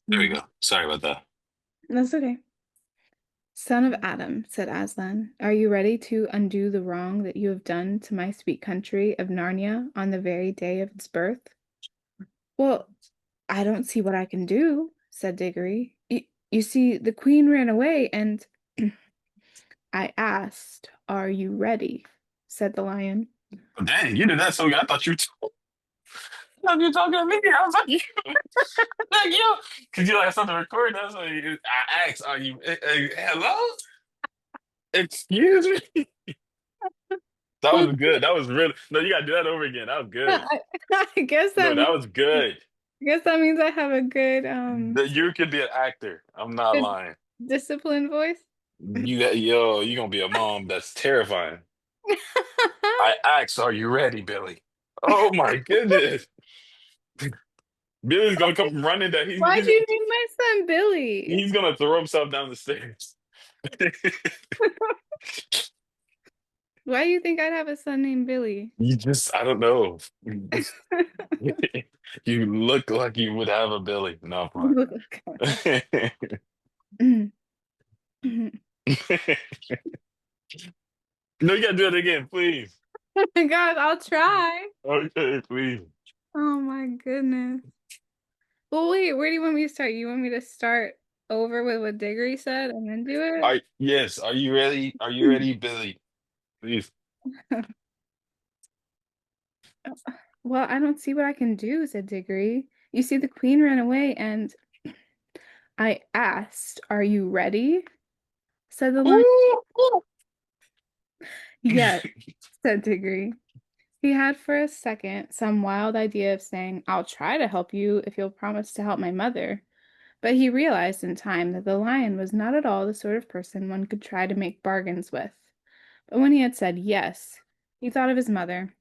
There we Mhm. go. Sorry about that. That's okay. Son of Adam, said Aslan, are you ready to undo the wrong that you have done to my sweet country of Narnia on the very day of its birth? Well, I don't see what I can do, said Diggory. You see, the queen ran away, and I asked, are you ready? Said the lion. Oh, dang, you did that so good. I thought you were talking to me. I was like, you, like, yo, because you like something to record. That's why I asked, are you, hello? Excuse me? That Well, was good. That was really, no, you got to do that over again. That was yeah, good. I guess No, that that means was good. I have a good That you could be an actor. I'm not good lying. disciplined voice. You're gonna be a mom. That's terrifying. I asked, are you ready, Billy? Oh my goodness. Billy's gonna come running that Why'd you name my son Billy? he's gonna throw himself down the stairs. Why do you think I'd have a son named Billy? I don't know. You look like you would have a Billy. No, You I'm look like a- fine. No, you gotta do it again, please. Oh my gosh, I'll try. Okay, please. Oh my goodness. Well, wait, where do you want me to start? You want me to start over with what Diggory said and then do Yes, are you ready? Are you it? ready, Billy? Please. Well, I don't see what I can do, said Diggory. You see, the queen ran away, and I asked, are you ready? Said the lion. Ooh, ooh. Yes, said Diggory. He had for a second some wild idea of saying, I'll try to help you if you'll promise to help my mother. But he realized in time that the lion was not at all the sort of person one could try to make bargains with. But when he had said yes, he thought of his mother,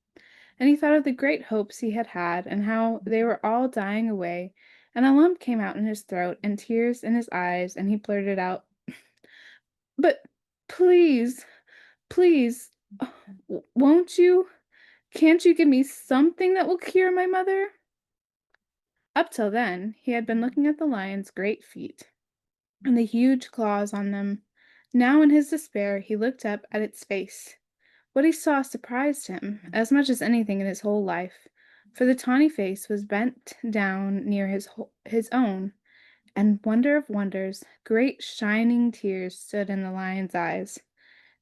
and he thought of the great hopes he had had and how they were all dying away, and a lump came out in his throat and tears in his eyes, and he blurted out, But please, please, won't you? Can't you give me something that will cure my mother? Up till then, he had been looking at the lion's great feet and the huge claws on them. Now, in his despair, he looked up at its face. What he saw surprised him as much as anything in his whole life, for the tawny face was bent down near his own, and wonder of wonders, great shining tears stood in the lion's eyes.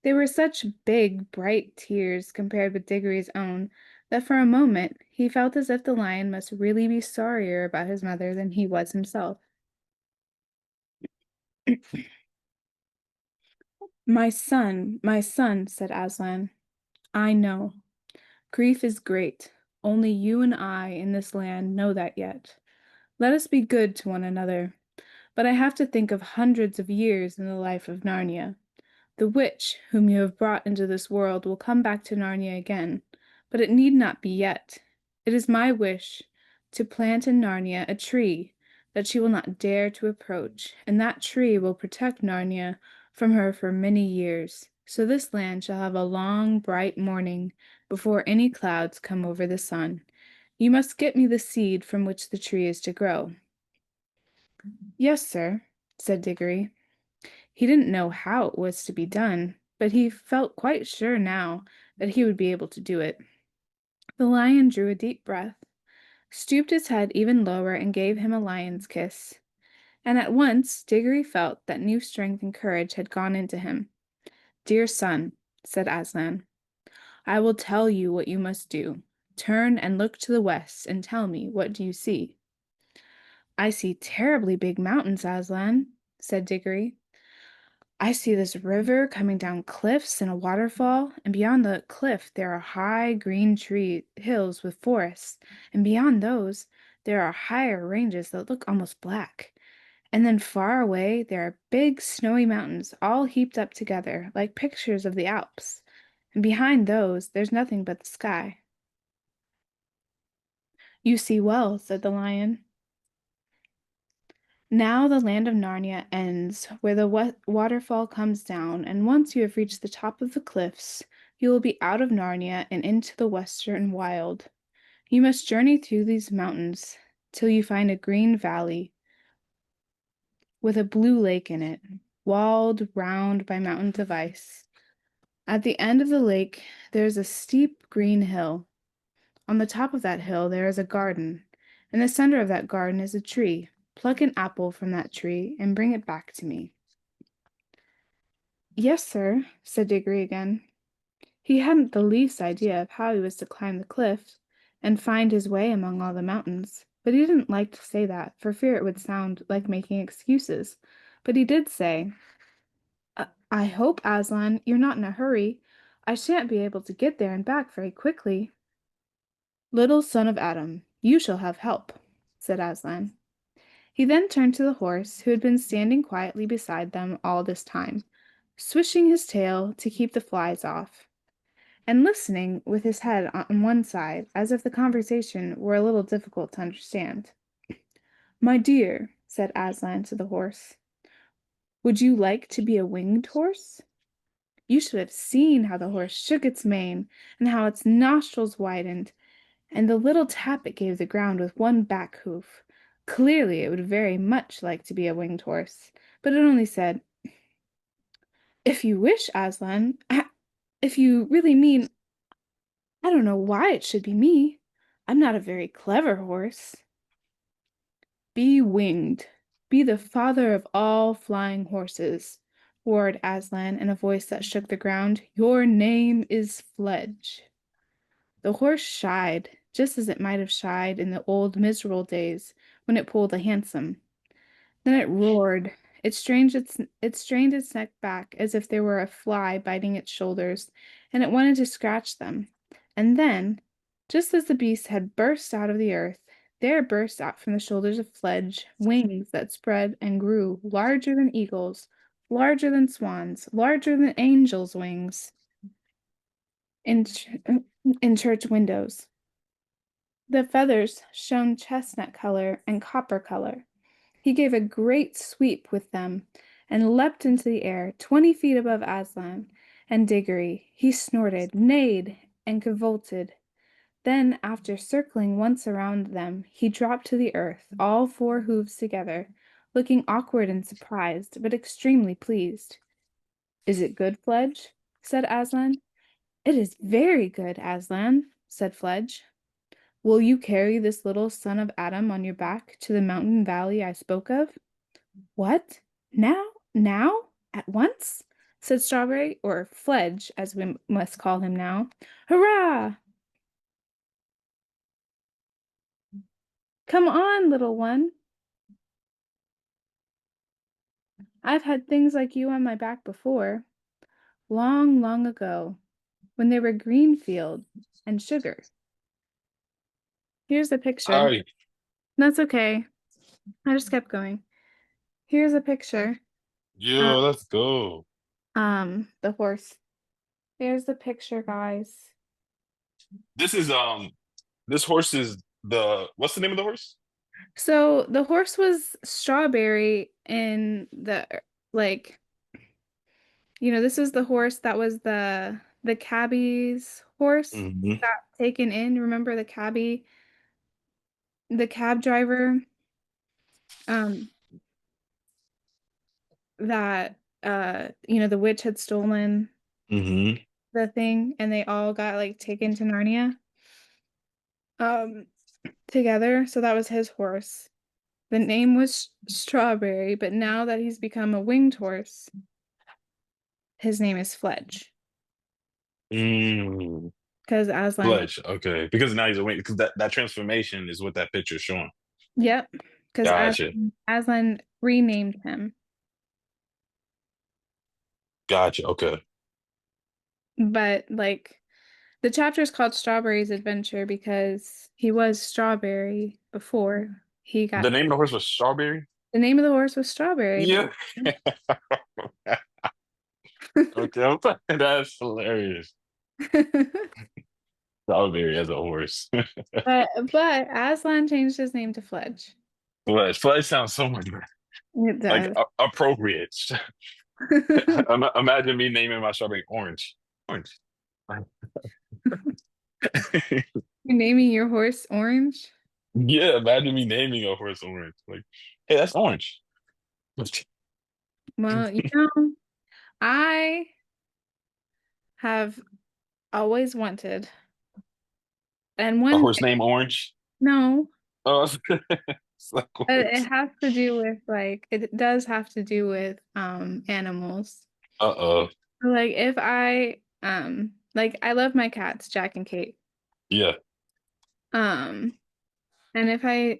They were such big, bright tears compared with Diggory's own that for a moment he felt as if the lion must really be sorrier about his mother than he was himself. my son, said Aslan, I know. Grief is great. Only you and I in this land know that yet. Let us be good to one another. But I have to think of hundreds of years in the life of Narnia. The witch whom you have brought into this world will come back to Narnia again, but it need not be yet. It is my wish to plant in Narnia a tree that she will not dare to approach, and that tree will protect Narnia from her for many years. So this land shall have a long, bright morning before any clouds come over the sun. You must get me the seed from which the tree is to grow. Yes, sir, said Diggory. He didn't know how it was to be done, but he felt quite sure now that he would be able to do it. The lion drew a deep breath, stooped his head even lower, and gave him a lion's kiss. And at once Diggory felt that new strength and courage had gone into him. Dear son, said Aslan, I will tell you what you must do. Turn and look to the west and tell me, what do you see? I see terribly big mountains, Aslan, said Diggory. I see this river coming down cliffs and a waterfall, and beyond the cliff there are high green tree hills with forests, and beyond those there are higher ranges that look almost black. And then far away there are big snowy mountains all heaped up together like pictures of the Alps. And behind those there's nothing but the sky. You see well, said the lion. Now the land of Narnia ends where the waterfall comes down, and once you have reached the top of the cliffs, you will be out of Narnia and into the western wild. You must journey through these mountains till you find a green valley. with a blue lake in it, walled round by mountains of ice. At the end of the lake, there is a steep green hill. On the top of that hill, there is a garden. In the center of that garden is a tree. Pluck an apple from that tree and bring it back to me. Yes, sir, said Diggory again. He hadn't the least idea of how he was to climb the cliff and find his way among all the mountains, but he didn't like to say that for fear it would sound like making excuses. But he did say, I hope, Aslan, you're not in a hurry. I shan't be able to get there and back very quickly. Little son of Adam, you shall have help, said Aslan. He then turned to the horse, who had been standing quietly beside them all this time, swishing his tail to keep the flies off, and listening with his head on one side, as if the conversation were a little difficult to understand. My dear, said Aslan to the horse, would you like to be a winged horse? You should have seen how the horse shook its mane, and how its nostrils widened, and the little tap it gave the ground with one back hoof. Clearly it would very much like to be a winged horse, but it only said, if you wish, Aslan, if you really mean, I don't know why it should be me. I'm not a very clever horse. Be winged. Be the father of all flying horses, roared Aslan in a voice that shook the ground. Your name is Fledge. The horse shied, just as it might have shied in the old miserable days when it pulled a hansom. Then it roared. It strained its neck back as if there were a fly biting its shoulders, and it wanted to scratch them. And then, just as the beast had burst out of the earth, there burst out from the shoulders of Fledge wings that spread and grew larger than eagles, larger than swans, larger than angels' wings in, ch- in church windows. The feathers shone chestnut color and copper color. He gave a great sweep with them and leapt into the air 20 feet above Aslan and Diggory. He snorted, neighed, and cavolted. Then, after circling once around them, he dropped to the earth, all four hoofs together, looking awkward and surprised, but extremely pleased. Is it good, Fledge? Said Aslan. It is very good, Aslan, said Fledge. Will you carry this little son of Adam on your back to the mountain valley I spoke of? What? Now? Now? At once? Said Strawberry, or Fledge, as we must call him now. Hurrah! Come on, little one. I've had things like you on my back before, long, long ago, when there were green fields and sugar. Here's a picture. Sorry. That's okay. I just kept going. Here's a picture. Uh, Yo, let's go. the horse. There's the picture, guys. This is this horse is the what's the name of the horse? So the horse was Strawberry in the like, this was the horse that was the cabbie's horse Hmm. got taken in. Remember the cab driver, um, that the witch had stolen Hmm. the thing and they all got like taken to Narnia um together. So that was his horse. The name was Strawberry, but now that he's become a winged horse, his name is Fledge. Mm. Because Aslan, Fletch. Okay, because now he's a wing. Because that transformation is what that picture's showing. yep, because Gotcha. Aslan renamed him. Gotcha. Okay. But like the chapter is called Strawberry's Adventure because he was Strawberry before he The got name of the horse was Strawberry. the name of the horse was Strawberry, but Yeah. Okay, that's hilarious. Strawberry as a horse. but Aslan changed his name to Fledge. Fletch. Fletch sounds so much better. It Like does. appropriate. Imagine me naming my strawberry orange. Orange. You're naming your horse Orange? Yeah, imagine me naming a horse orange. Like, hey, that's orange. Well, I have always wanted, and A one horse named Orange. no, Oh, it's like it what? has to do with like it does have to do with animals. Uh-oh. Like if I like I love my cats, Jack and Kate. Yeah. Um and if I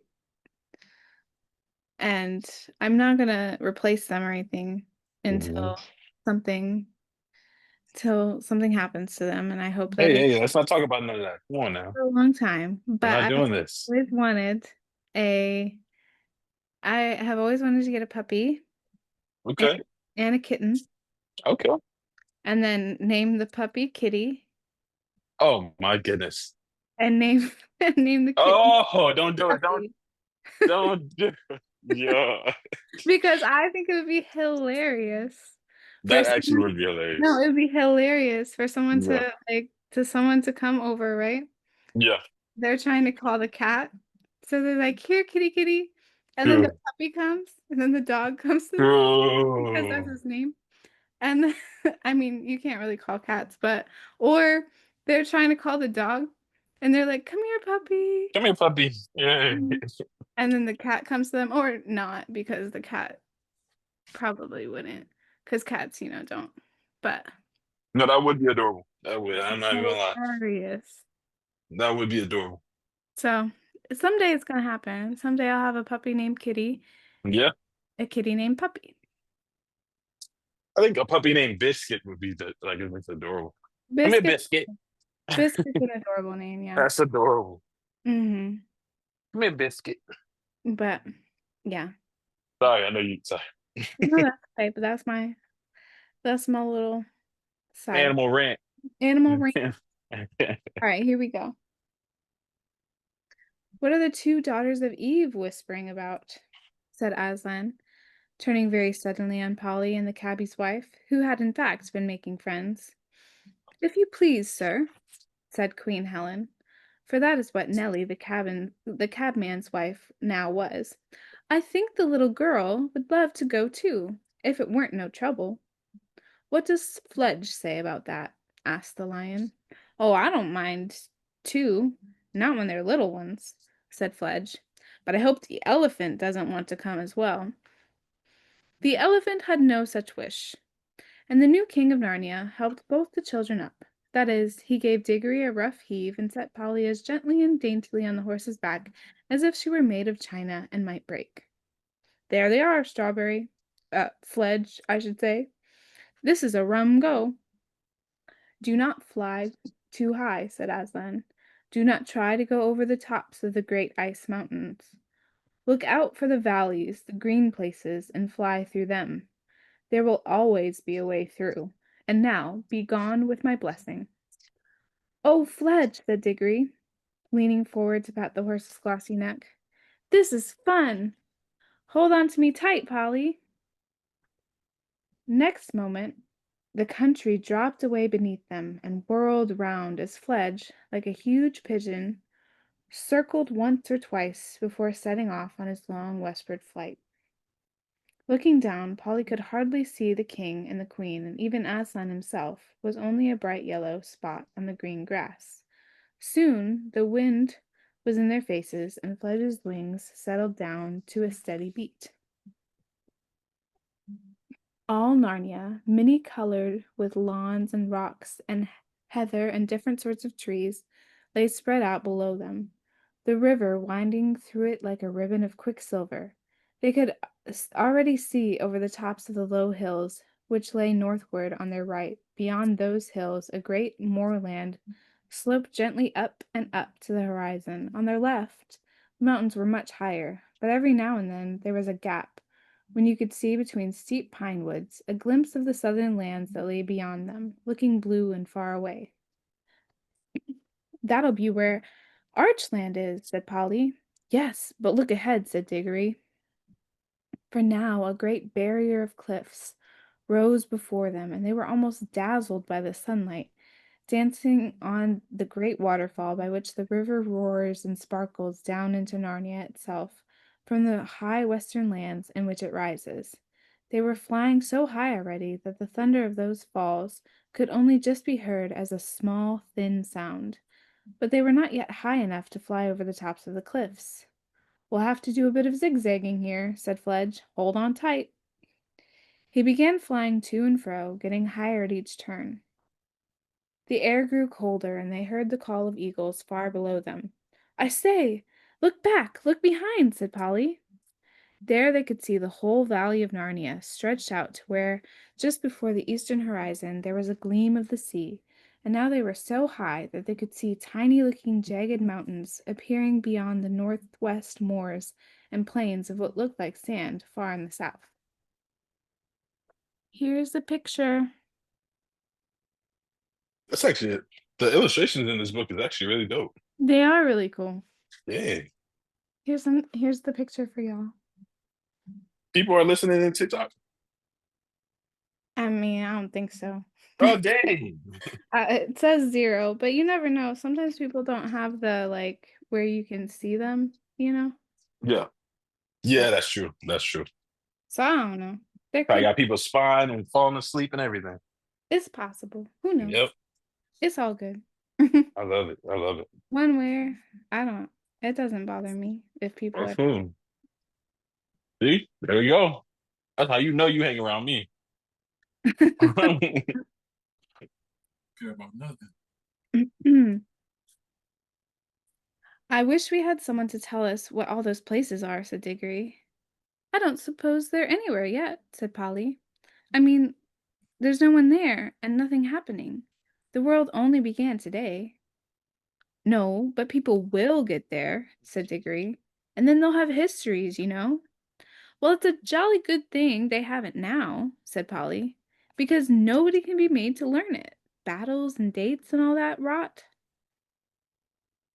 and I'm not gonna replace them or anything Mhm. until something something happens to them, and I hope that Hey, is hey, let's not talk about none of that. Come on now. for a long time. We're But not I doing this. always wanted a I have always wanted to get a puppy and, Okay. and a kitten Okay. and then name the puppy Kitty Oh my goodness. and name and name the kitten Oh, don't do it. Puppy. Don't do it. Yeah. Because I think it would be hilarious for That actually someone. would be No, hilarious. it would be hilarious for someone Yeah. to like to someone to come over, right? Yeah. They're trying to call the cat. So they're like, "Here, kitty, kitty." And then the True. puppy comes, and then the dog comes to them because that's True. his name. And then, I mean, you can't really call cats, but or they're trying to call the dog, and they're like, "Come here, puppy." Come here, puppy. Yeah. Mhm. And then the cat comes to them, or not, because the cat probably wouldn't, because cats, don't. But No, that would be adorable. That would. I'm not even gonna lie. hilarious. That would be adorable. So someday it's gonna happen. Someday I'll have a puppy named Kitty, Yeah. a kitty named Puppy. I think a puppy named Biscuit would be it's adorable. Come here, Biscuit, Biscuit. Biscuit's an adorable name, yeah. That's adorable. hmm Come here, Biscuit. But yeah, Sorry, I know you. Sorry. no, that's okay. But that's my little side Animal rant. animal ring. All right, here we go. What are the two daughters of Eve whispering about? Said Aslan, turning very suddenly on Polly and the cabbie's wife, who had in fact been making friends. If you please, sir, said Queen Helen, for that is what Nelly, the cabman's wife, now was. I think the little girl would love to go too, if it weren't no trouble. What does Fledge say about that? Asked the lion. Oh, I don't mind too, not when they're little ones, said Fledge. But I hope the elephant doesn't want to come as well. The elephant had no such wish. And the new king of Narnia helped both the children up. That is, he gave Diggory a rough heave and set Polly as gently and daintily on the horse's back as if she were made of china and might break. There they are, Strawberry. Fledge, I should say. This is a rum go. Do not fly too high, said Aslan. Do not try to go over the tops of the great ice mountains. Look out for the valleys, the green places, and fly through them. There will always be a way through. And now, be gone with my blessing. Oh, Fledge, said Diggory, leaning forward to pat the horse's glossy neck. This is fun. Hold on to me tight, Polly. Next moment, the country dropped away beneath them and whirled round as Fledge, like a huge pigeon, circled once or twice before setting off on his long westward flight. Looking down, Polly could hardly see the king and the queen, and even Aslan himself was only a bright yellow spot on the green grass. Soon the wind was in their faces, and Fledge's wings settled down to a steady beat. All Narnia, many-colored with lawns and rocks and heather and different sorts of trees, lay spread out below them, the river winding through it like a ribbon of quicksilver. They could already see over the tops of the low hills, which lay northward on their right. Beyond those hills, a great moorland sloped gently up and up to the horizon. On their left, the mountains were much higher, but every now and then there was a gap when you could see between steep pine woods a glimpse of the southern lands that lay beyond them, looking blue and far away. That'll be where Archland is, said Polly. Yes, but look ahead, said Diggory. For now a great barrier of cliffs rose before them, and they were almost dazzled by the sunlight, dancing on the great waterfall by which the river roars and sparkles down into Narnia itself. from the high western lands in which it rises. They were flying so high already that the thunder of those falls could only just be heard as a small, thin sound, but they were not yet high enough to fly over the tops of the cliffs. We'll have to do a bit of zigzagging here, said Fledge. Hold on tight. He began flying to and fro, getting higher at each turn. The air grew colder, and they heard the call of eagles far below them. I say, look back, look behind, said Polly. There they could see the whole valley of Narnia stretched out to where, just before the eastern horizon, there was a gleam of the sea, and now they were so high that they could see tiny-looking jagged mountains appearing beyond the northwest moors and plains of what looked like sand far in the south. Here's the picture. That's actually it. The illustrations in this book is actually really dope. They are really cool. Yeah. Here's the picture for y'all. People are listening in TikTok. I mean, I don't think so. Oh dang. It says 0, but you never know. Sometimes people don't have the like where you can see them, you know? Yeah. So, Yeah, that's true. That's true. so I don't know. There I could got people spying and falling asleep and everything. It's possible. Who knows? Yep. It's all good. I love it. I love it. One way, I don't. It doesn't bother me if people are. Hmm. See? There you go. That's how you know you hang around me. Care about nothing. I wish we had someone to tell us what all those places are, said Diggory. I don't suppose they're anywhere yet, said Polly. I mean, there's no one there and nothing happening. The world only began today. No, but people will get there, said Diggory. And then they'll have histories, you know. Well, it's a jolly good thing they haven't now, said Polly, because nobody can be made to learn it. Battles and dates and all that rot.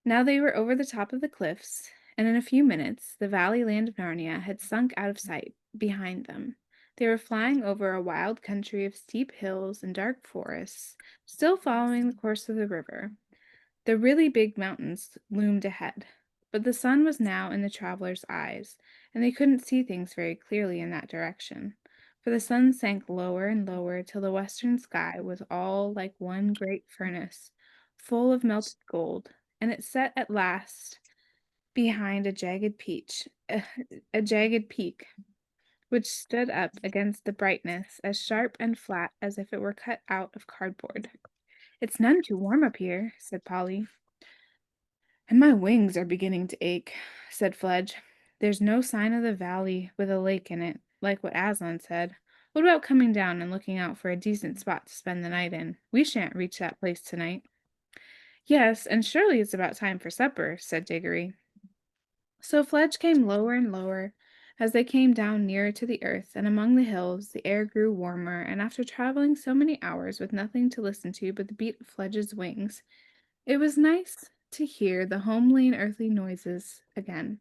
Now they were over the top of the cliffs, and in a few minutes the valley land of Narnia had sunk out of sight behind them. They were flying over a wild country of steep hills and dark forests, still following the course of the river. The really big mountains loomed ahead, but the sun was now in the travelers' eyes, and they couldn't see things very clearly in that direction, for the sun sank lower and lower till the western sky was all like one great furnace, full of melted gold, and it set at last behind a jagged peak, which stood up against the brightness as sharp and flat as if it were cut out of cardboard. It's none too warm up here, said Polly. And my wings are beginning to ache, said Fledge. There's no sign of the valley with a lake in it, like what Aslan said. What about coming down and looking out for a decent spot to spend the night in? We shan't reach that place tonight. Yes, and surely it's about time for supper, said Diggory. So Fledge came lower and lower. As they came down nearer to the earth and among the hills, the air grew warmer, and after traveling so many hours with nothing to listen to but the beat of Fledge's wings, it was nice to hear the homely and earthly noises again.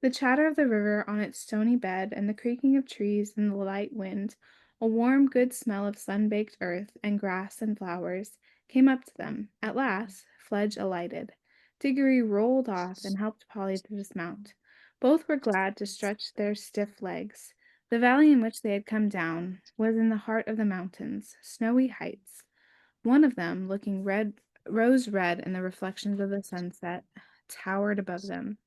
The chatter of the river on its stony bed, and the creaking of trees in the light wind, a warm, good smell of sun-baked earth and grass and flowers, came up to them. At last, Fledge alighted. Diggory rolled off and helped Polly to dismount. Both were glad to stretch their stiff legs. The valley in which they had come down was in the heart of the mountains, snowy heights. One of them, looking rose red in the reflections of the sunset, towered above them.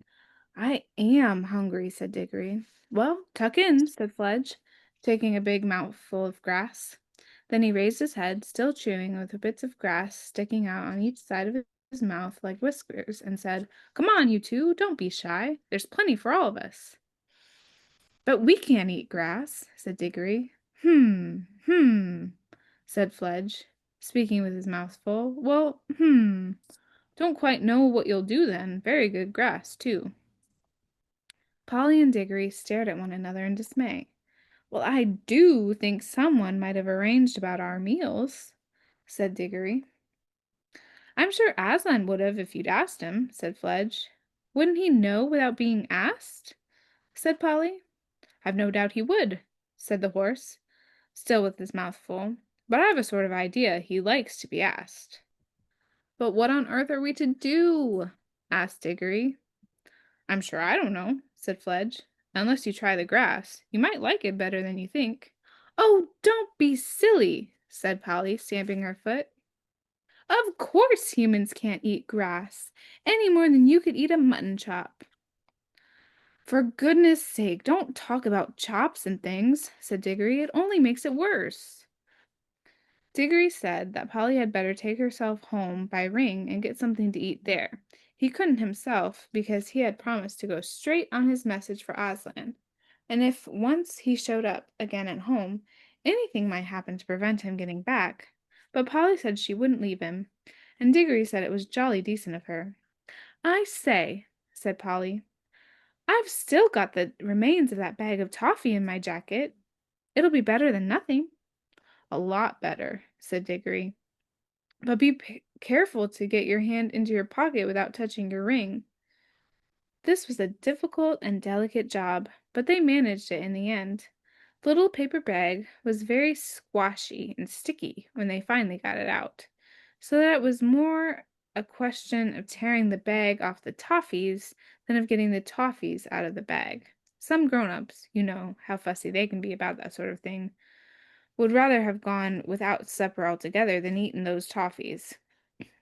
I am hungry, said Diggory. Well, tuck in, said Fledge, taking a big mouthful of grass. Then he raised his head, still chewing, with the bits of grass sticking out on each side of his mouth like whiskers, and said, Come on, you two, don't be shy. There's plenty for all of us. But we can't eat grass, said Diggory. Hmm, said Fledge, speaking with his mouth full. Well, don't quite know what you'll do then. Very good grass, too. Polly and Diggory stared at one another in dismay. Well, I do think someone might have arranged about our meals, said Diggory. I'm sure Aslan would have if you'd asked him, said Fledge. Wouldn't he know without being asked? Said Polly. I've no doubt he would, said the horse, still with his mouth full. But I have a sort of idea he likes to be asked. But what on earth are we to do? Asked Diggory. I'm sure I don't know, said Fledge. Unless you try the grass. You might like it better than you think. Oh, don't be silly, said Polly, stamping her foot. Of course humans can't eat grass, any more than you could eat a mutton chop. For goodness sake, don't talk about chops and things, said Diggory. It only makes it worse. Diggory said that Polly had better take herself home by Ring and get something to eat there. He couldn't himself, because he had promised to go straight on his message for Aslan, and if once he showed up again at home, anything might happen to prevent him getting back. But Polly said she wouldn't leave him, and Diggory said it was jolly decent of her. I say, said Polly, I've still got the remains of that bag of toffee in my jacket. It'll be better than nothing. A lot better, said Diggory. But be careful to get your hand into your pocket without touching your ring. This was a difficult and delicate job, but they managed it in the end. The little paper bag was very squashy and sticky when they finally got it out, so that it was more a question of tearing the bag off the toffees than of getting the toffees out of the bag. Some grown-ups, you know how fussy they can be about that sort of thing, would rather have gone without supper altogether than eaten those toffees.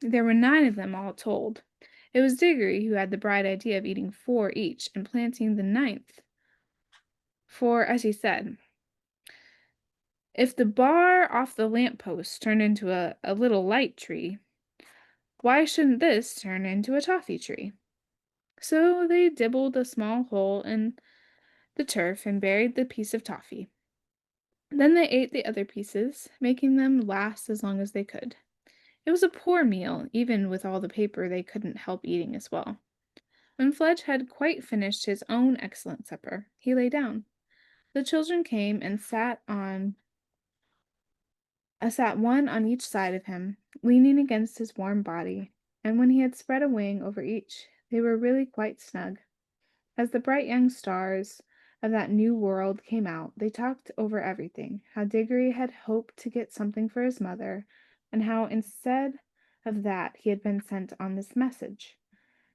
There were 9 of them all told. It was Diggory who had the bright idea of eating 4 each and planting the 9th. For, as he said, if the bar off the lamp-post turned into a little light tree, why shouldn't this turn into a toffee tree? So they dibbled a small hole in the turf and buried the piece of toffee. Then they ate the other pieces, making them last as long as they could. It was a poor meal, even with all the paper they couldn't help eating as well. When Fledge had quite finished his own excellent supper, he lay down. The children came and sat one on each side of him, leaning against his warm body, and when he had spread a wing over each, they were really quite snug. As the bright young stars of that new world came out, they talked over everything, how Diggory had hoped to get something for his mother, and how instead of that he had been sent on this message.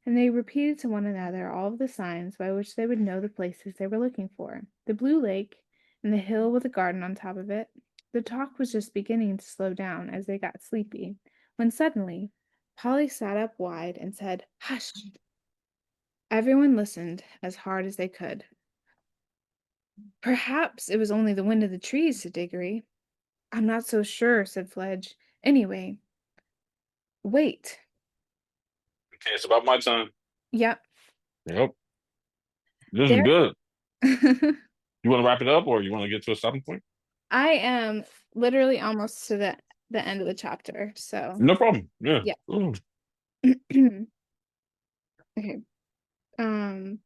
And they repeated to one another all of the signs by which they would know the places they were looking for, the blue lake, and the hill with a garden on top of it. The talk was just beginning to slow down as they got sleepy, when suddenly Polly sat up wide and said, Hush! Everyone listened as hard as they could. Perhaps it was only the wind of the trees, said Diggory. I'm not so sure, said Fledge. Anyway, wait. Okay, it's about my time. Yep. Yep. This is There. good. You want to wrap it up or you want to get to a stopping point? I am literally almost to the end of the chapter, so No problem. Yeah. yeah. Ooh. Okay. Um,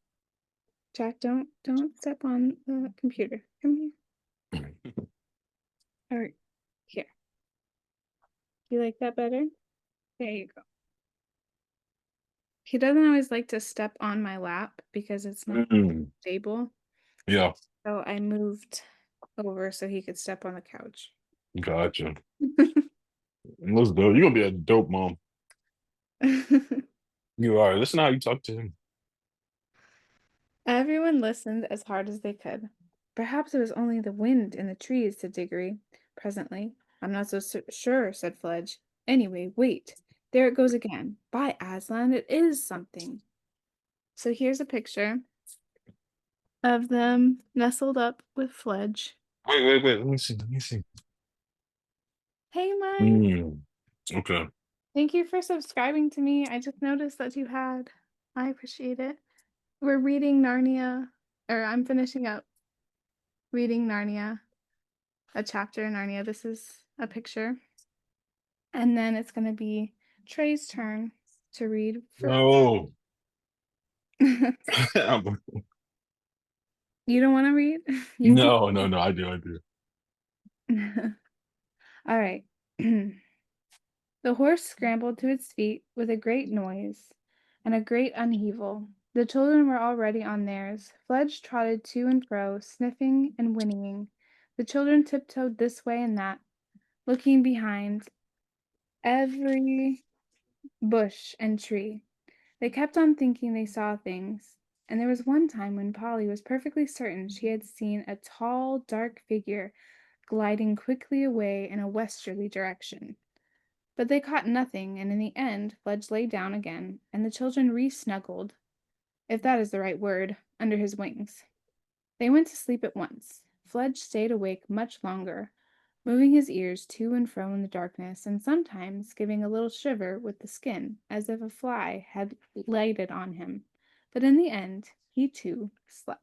Jack, don't step on the computer. Come here. Or here. You like that better? There you go. He doesn't always like to step on my lap because it's not Mm. stable. Yeah, So I moved over so he could step on the couch. gotcha. Let's do it. You're gonna be a dope mom. You are. Listen how you talk to him. Everyone listened as hard as they could. Perhaps it was only the wind in the trees, said Diggory, presently. I'm not so sure, said Fledge. Anyway, wait. There it goes again. By Aslan, it is something. So here's a picture of them nestled up with Fledge. Wait. Let me see. Let me see. Hey, Mike. Mm. Okay. Thank you for subscribing to me. I just noticed that you had. I appreciate it. We're reading Narnia, or I'm finishing up reading Narnia, a chapter in Narnia. This is a picture. And then it's going to be Trey's turn to read for. No. You don't want to read? You No. I do. can. All right. The horse scrambled to its feet with a great noise and a great upheaval. The children were already on theirs. Fledge trotted to and fro, sniffing and whinnying. The children tiptoed this way and that, looking behind every bush and tree. They kept on thinking they saw things. and there was one time when Polly was perfectly certain she had seen a tall, dark figure gliding quickly away in a westerly direction. But they caught nothing, and in the end, Fledge lay down again, and the children re-snuggled, if that is the right word, under his wings. They went to sleep at once. Fledge stayed awake much longer, moving his ears to and fro in the darkness, and sometimes giving a little shiver with the skin, as if a fly had lighted on him. But in the end, he too slept.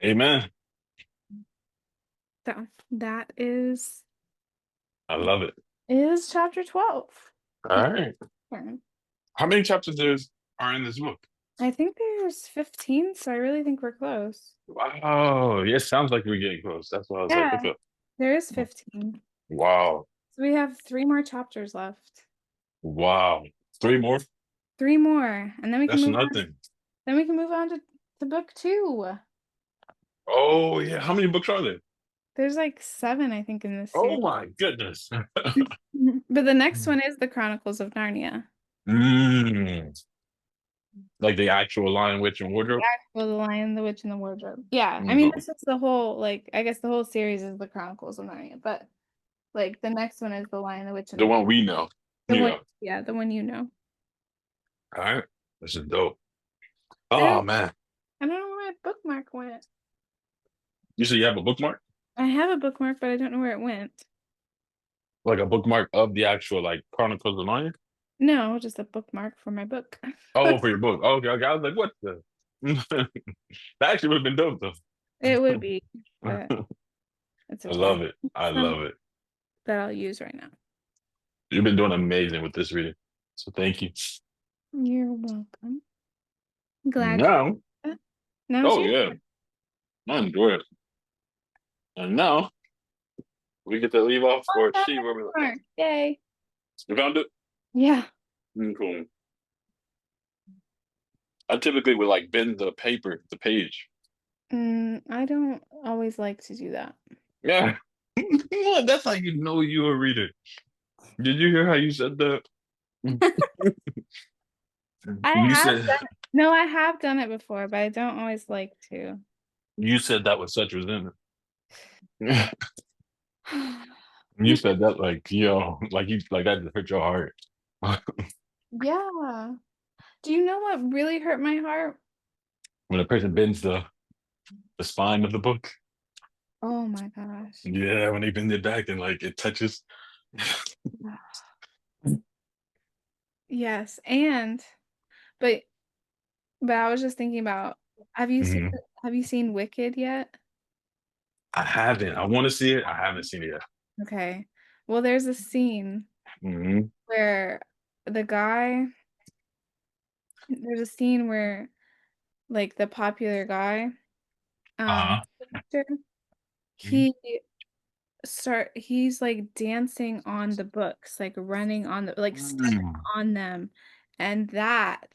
Amen. So that I love it. is chapter 12. All right. Turn. How many are in this book? I think there's 15, so I really think we're close. Wow. Yeah, sounds like we're getting close. That's why I was like, Yeah, okay. there is 15. Wow. So we have 3 more chapters left. Wow. Three more? 3 more, and then we can That's move on. nothing. Then we can move on to book 2. Oh, yeah. How many books are there? There's like 7, I think, in this Oh series. my goodness. But the next one is the Chronicles of Narnia. Mm. Like the actual Lion, Witch, and The Wardrobe? actual The Lion, the Witch, and the Wardrobe. Yeah, I mean, No. this is the whole, like, I guess the whole series is the Chronicles of Narnia, but like the next one is The Lion, the Witch, and The the one Wardrobe. we know. The one, Yeah. yeah, the one you know. All right. This is dope. I Oh don't, man. I don't know where my bookmark went. You said you have a bookmark? I have a bookmark, but I don't know where it went. Like a bookmark of the actual like Chronicles of Narnia? No, just a bookmark for my book. Oh, for your book. Oh, okay, okay. I was like, what the? That actually would have been dope It would be, though. but it's I okay. love it. I It's not love it. that I'll use right now. You've been doing amazing with this reading. So thank you. You're welcome. Glad you Now, like that. Now it's oh your yeah, I enjoy it. And now we get to leave off or see where we left off. bookmark. Yay. You found it? Yeah. Cool. I typically would like bend the paper, the page. I don't always like to do that. Yeah. That's how you know you're a reader. Did you hear how you said that? I You have said done No, I have done it before, but I don't always like to. you said that with such resentment. You You said that like, yo, like you like that just hurt your heart. Yeah. Do you know what really hurt my heart? When a person bends the spine of the book. Oh my gosh. Yeah, when they bend it back and like it touches. Yes, but but I was just thinking about have you seen Mhm. have you seen Wicked yet? I haven't. I want to see it. I haven't seen it yet. Okay. Well, there's a scene Hmm. where the guy there's a scene where like the popular guy Uh-huh. actor, he he's like dancing on the books, like running on the like stepping Mm. on them, and that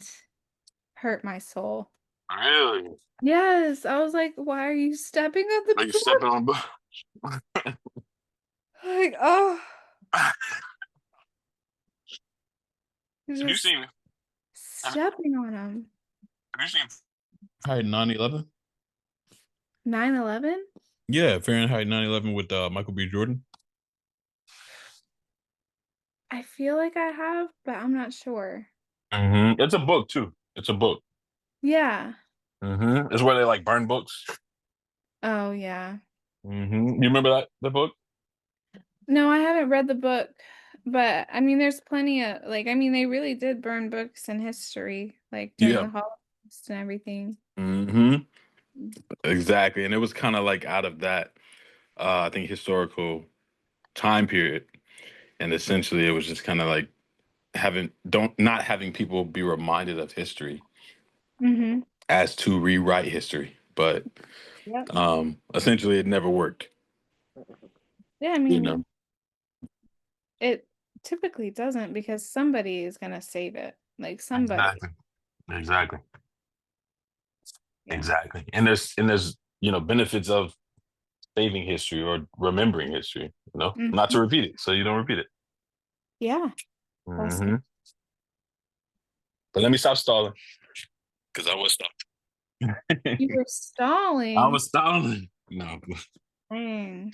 hurt my soul. Really? Yes, I was like, why are you stepping on the Like you book? stepping on. Like, oh, Have you're you just seen? Have stepping on them. you seen Fahrenheit 9/11? 9/11? Yeah, Fahrenheit 9/11 with Michael B. Jordan. I feel like I have, but I'm not sure. It's a book too. It's a book. Yeah. It's where they like burn books. Oh, yeah. You remember that the book? No, I haven't read the book, but I mean, there's plenty of like, I mean, they really did burn books in history, like during Yeah. the Holocaust and everything. hmm Exactly. And it was kind of like out of that, I think, historical time period. And essentially it was just kind of like having don't not having people be reminded of history Mm-hmm. as to rewrite history. But Yep. essentially it never worked, Yeah, I you know. mean, it typically doesn't because somebody is gonna save it. Like somebody. Exactly. Exactly. Yeah. Exactly. And there's benefits of saving history or remembering history, not Mhm. to repeat it, so you don't repeat it. Yeah. Also, Hmm But let me stop stalling because I was stalling. You were I stalling. was stalling. No. Dang.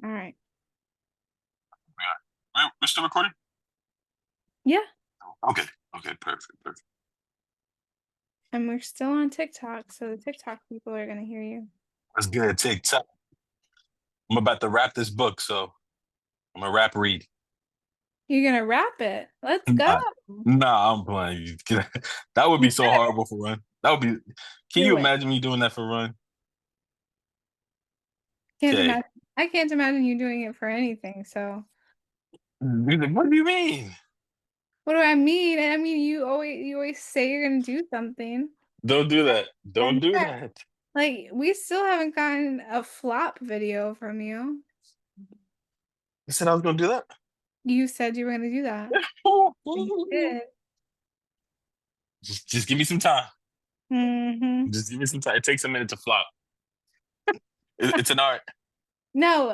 All right. We're still recording? Yeah. Okay. Okay, perfect, perfect. And we're still on TikTok, so the TikTok people are gonna hear you. That's good. TikTok. I'm about to wrap this book, so I'm gonna rap read. You're gonna wrap it. Let's go. Nah, nah, I'm playing. That would You be so horrible for Run. That would be. Can you do it. imagine me doing that for Run? Can't Okay. imagine. I can't imagine you doing it for anything. So He's like, what do you mean? what do I mean? I mean you always say you're gonna do something. Don't do that. Don't And do yeah, that. like we still haven't gotten a flop video from you. I said I was gonna do that. You said you were gonna do that. And you did. Just give me some time. Mm-hmm. Just give me some time. It takes a minute to flop. It's an art. No,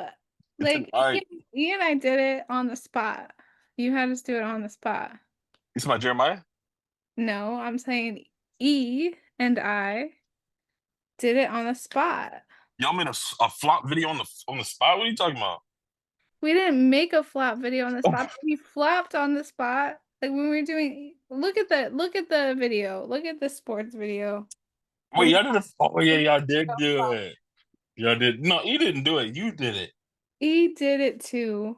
It's an like art. Ian and I did it on the spot. You had us do it on the spot. It's my Jeremiah. No, I'm saying E and I did it on the spot. Y'all made a flop video on the spot. What are you talking about? We didn't make a flop video on the spot, but we flopped on the spot. Like when we were doing, look at the video. Look at the sports video. Wait, Look at y'all did a. Oh yeah, y'all did the do flop. it. Y'all did. No, he didn't do it. You did it. E did it too.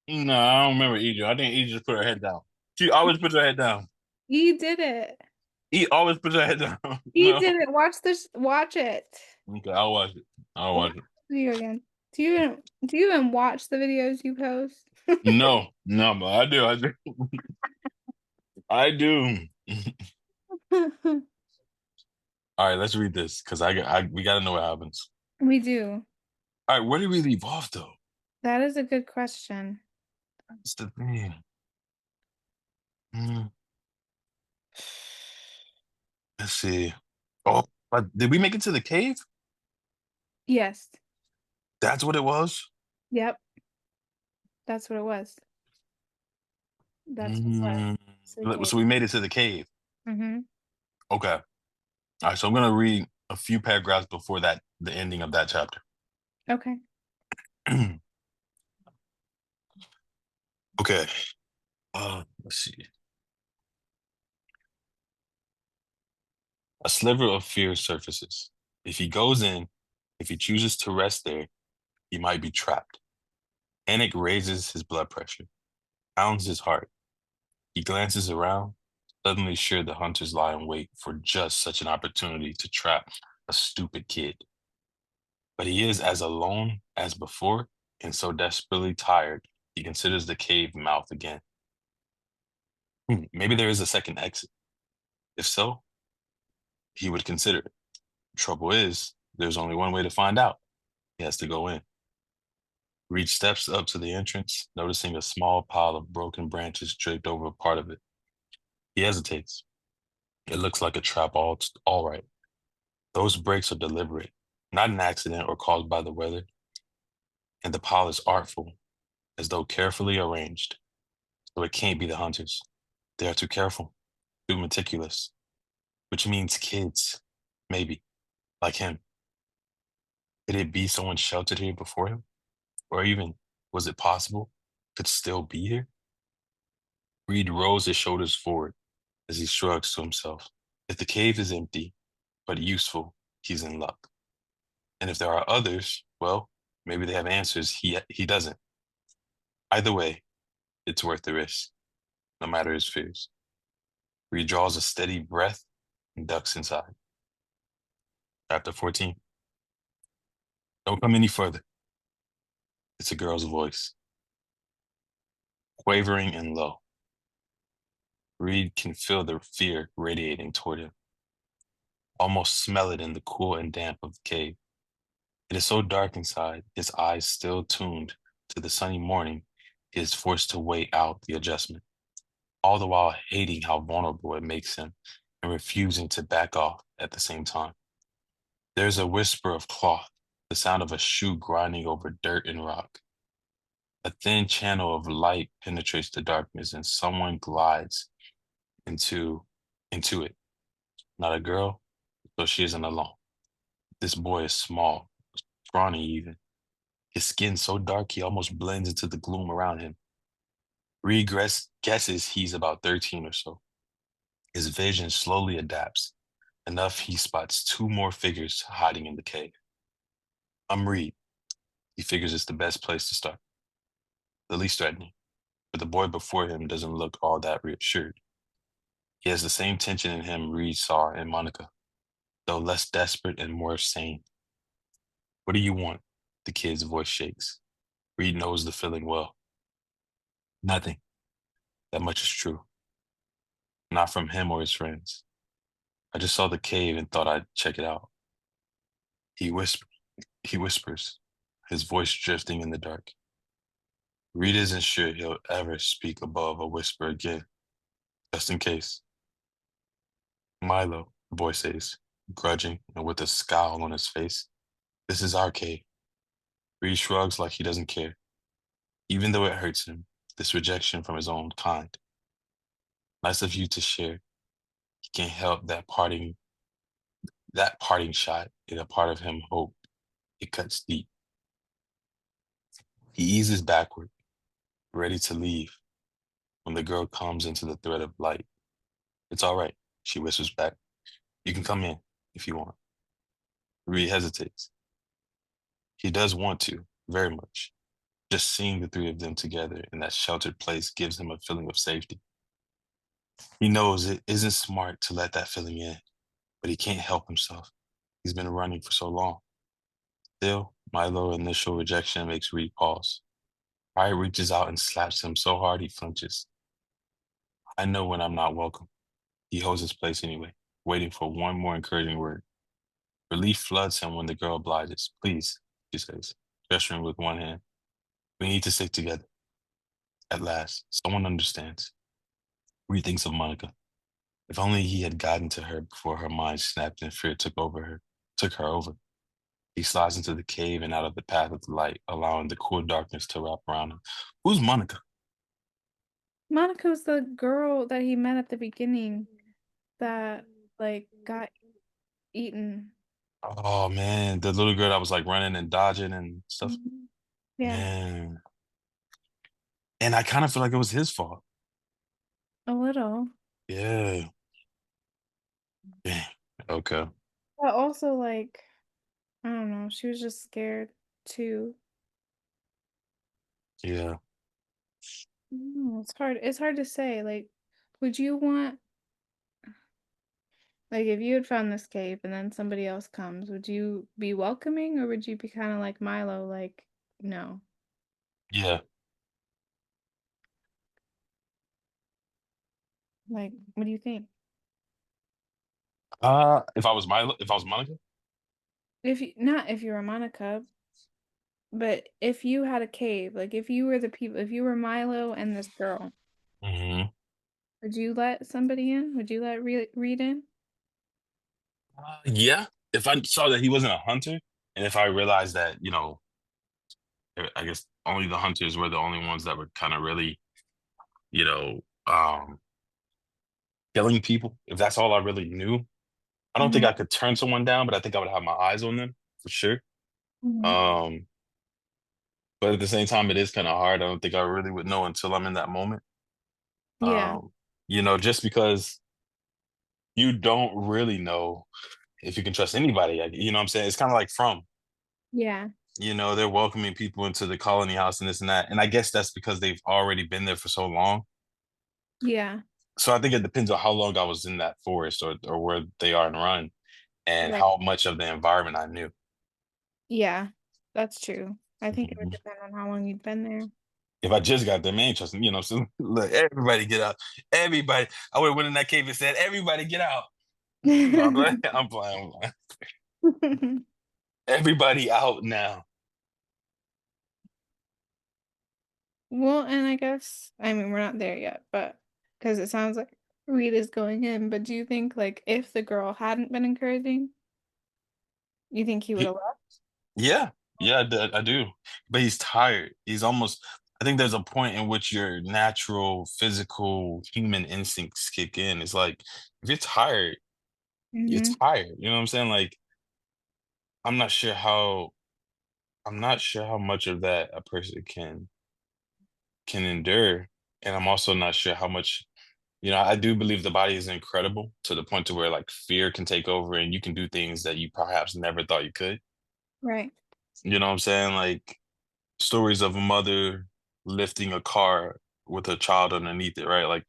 No, I don't remember Egypt. I think Egypt just put her head down. She always puts her head down. E did it. He always puts her head down. E No. did it. Watch this. Watch it. Okay, I'll watch it. I'll Watch watch it. the video again. Do you even watch the videos you post? No, no, but I do. I do. I do. All right, let's read this because we got to know what happens. We do. All right, where did we leave off though? That is a good question. That's the thing. Hmm, let's see. Oh, but did we make it to the cave? Yes. That's what it was. Yep. That's what it was. That's what it was. Mm, It's okay. so we made it to the cave. Mm-hmm. Okay. All right, so I'm gonna read a few paragraphs before that, the ending of that chapter. Okay. Okay. Let's see. A sliver of fear surfaces. If he goes in, if he chooses to rest there, he might be trapped. Panic raises his blood pressure, pounds his heart. He glances around, suddenly sure the hunters lie in wait for just such an opportunity to trap a stupid kid. But he is as alone as before, and so desperately tired, he considers the cave mouth again. Maybe there is a second exit. If so, he would consider it. Trouble is, there's only one way to find out. He has to go in. Reed steps up to the entrance, noticing a small pile of broken branches draped over part of it. He hesitates. It looks like a trap all right. Those breaks are deliberate, not an accident or caused by the weather, and the pile is artful, as though carefully arranged. So it can't be the hunters. They are too careful, too meticulous, which means kids, maybe, like him. Could it be someone sheltered here before him? Or even, was it possible, could still be here? Reed rolls his shoulders forward as he shrugs to himself. If the cave is empty, but useful, he's in luck. And if there are others, well, maybe they have answers he doesn't. Either way, it's worth the risk, no matter his fears. Reed draws a steady breath and ducks inside. Chapter 14. Don't come any further. It's a girl's voice, quavering and low. Reed can feel the fear radiating toward him, almost smell it in the cool and damp of the cave. It is so dark inside, his eyes still tuned to the sunny morning, he is forced to wait out the adjustment, all the while hating how vulnerable it makes him and refusing to back off at the same time. There's a whisper of cloth, the sound of a shoe grinding over dirt and rock. A thin channel of light penetrates the darkness and someone glides into into it. Not a girl, so she isn't alone. This boy is small, scrawny even. His skin so dark he almost blends into the gloom around him. Guesses he's about 13 or so. His vision slowly adapts, enough he spots two more figures hiding in the cave. Reed. He figures it's the best place to start, the least threatening, but the boy before him doesn't look all that reassured. He has the same tension in him Reed saw in Monica, though less desperate and more sane. What do you want? The kid's voice shakes. Reed knows the feeling well. Nothing. That much is true. Not from him or his friends. I just saw the cave and thought I'd check it out. He whispers. He whispers, his voice drifting in the dark. Reed isn't sure he'll ever speak above a whisper again, just in case. Milo, the boy says, grudging and with a scowl on his face. This is our cave. Reed shrugs like he doesn't care, even though it hurts him, this rejection from his own kind. Nice of you to share. He can't help that parting shot in a part of him hope. It cuts deep. He eases backward, ready to leave, when the girl comes into the thread of light. It's all right, she whispers back. You can come in if you want. Reed hesitates. He does want to, very much. Just seeing the three of them together in that sheltered place gives him a feeling of safety. He knows it isn't smart to let that feeling in, but he can't help himself. He's been running for so long. Still, Milo's initial rejection makes Reed pause. Pride reaches out and slaps him so hard he flinches. I know when I'm not welcome. He holds his place anyway, waiting for one more encouraging word. Relief floods him when the girl obliges. Please, she says, gesturing with one hand. We need to stick together. At last, someone understands. Reed thinks of Monica. If only he had gotten to her before her mind snapped and fear took her over. He slides into the cave and out of the path of the light, allowing the cool darkness to wrap around him. Who's Monica? Monica's the girl that he met at the beginning that like got eaten. Oh man, the little girl that was like running and dodging and stuff. Mhm. Yeah, Man. And I kind of feel like it was his fault. a little. Yeah. Yeah. Okay. But also like I don't know, she was just scared too. Yeah. It's hard to say. Like, would you want like if you had found this cave and then somebody else comes, would you be welcoming or would you be kind of like Milo, like, no? Yeah. Like, what do you think? If I was Monica, If you not if you were Monica, but if you had a cave, like if you were the people, if you were Milo and this girl, hmm would you let somebody in? Would you let Reed in? yeah. If I saw that he wasn't a hunter, and if I realized that, I guess only the hunters were the only ones that were kind of really, you know, killing people. If that's all I really knew, I don't think Hmm. I could turn someone down, but I think I would have my eyes on them for sure. Hmm. Um, but at the same time, it is kind of hard. I don't think I really would know until I'm in that moment. Yeah, Um, just because you don't really know if you can trust anybody. You know what I'm saying? It's kind of like yeah, they're welcoming people into the colony house and this and that. And I guess that's because they've already been there for so long. yeah, So I think it depends on how long I was in that forest or where they are and run and right. how much of the environment I knew. Yeah, that's true. I think it would Mhm. depend on how long you'd been there. If I just got there, man, ain't trusting, so look, everybody get out. Everybody. I would have went in that cave and said, everybody get out. No, I'm playing. I'm playing. I'm playing. Everybody out now. Well, and I guess, I mean, we're not there yet, but because it sounds like Reed is going in, but do you think, like, if the girl hadn't been encouraging, you think he would have He, left? Yeah, yeah, I do. But he's tired. He's almost. I think there's a point in which your natural physical human instincts kick in. It's like if you're tired, you're Mm-hmm. tired. You know what I'm saying? Like I'm not sure how. I'm not sure how much of that a person can endure, and I'm also not sure how much. I do believe the body is incredible to the point to where like fear can take over and you can do things that you perhaps never thought you could. Right. You know what I'm saying? Like stories of a mother lifting a car with a child underneath it, right? Like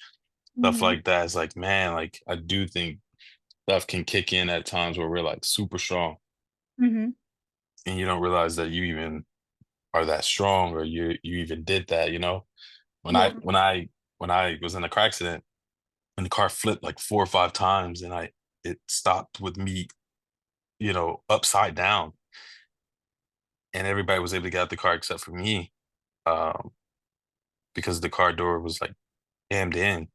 stuff Mm-hmm. like that. It's like, man, like I do think stuff can kick in at times where we're like super strong Mm-hmm. and you don't realize that you even are that strong or you even did that, When Yeah. I when I when I was in a car accident and the car flipped like 4 or 5 times and it stopped with me, upside down and everybody was able to get out the car except for me, um, because the car door was like jammed in.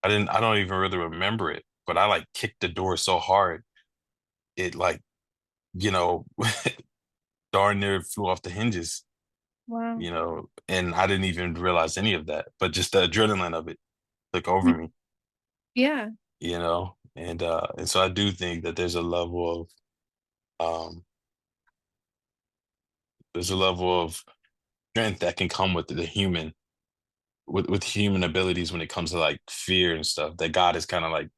I don't even really remember it, but I like kicked the door so hard it like, you know, darn near flew off the hinges, Wow. and I didn't even realize any of that, but just the adrenaline of it took over Mhm. me, Yeah. and so I do think that um there's a level of strength that can come with the human with human abilities when it comes to like fear and stuff that God has kind of like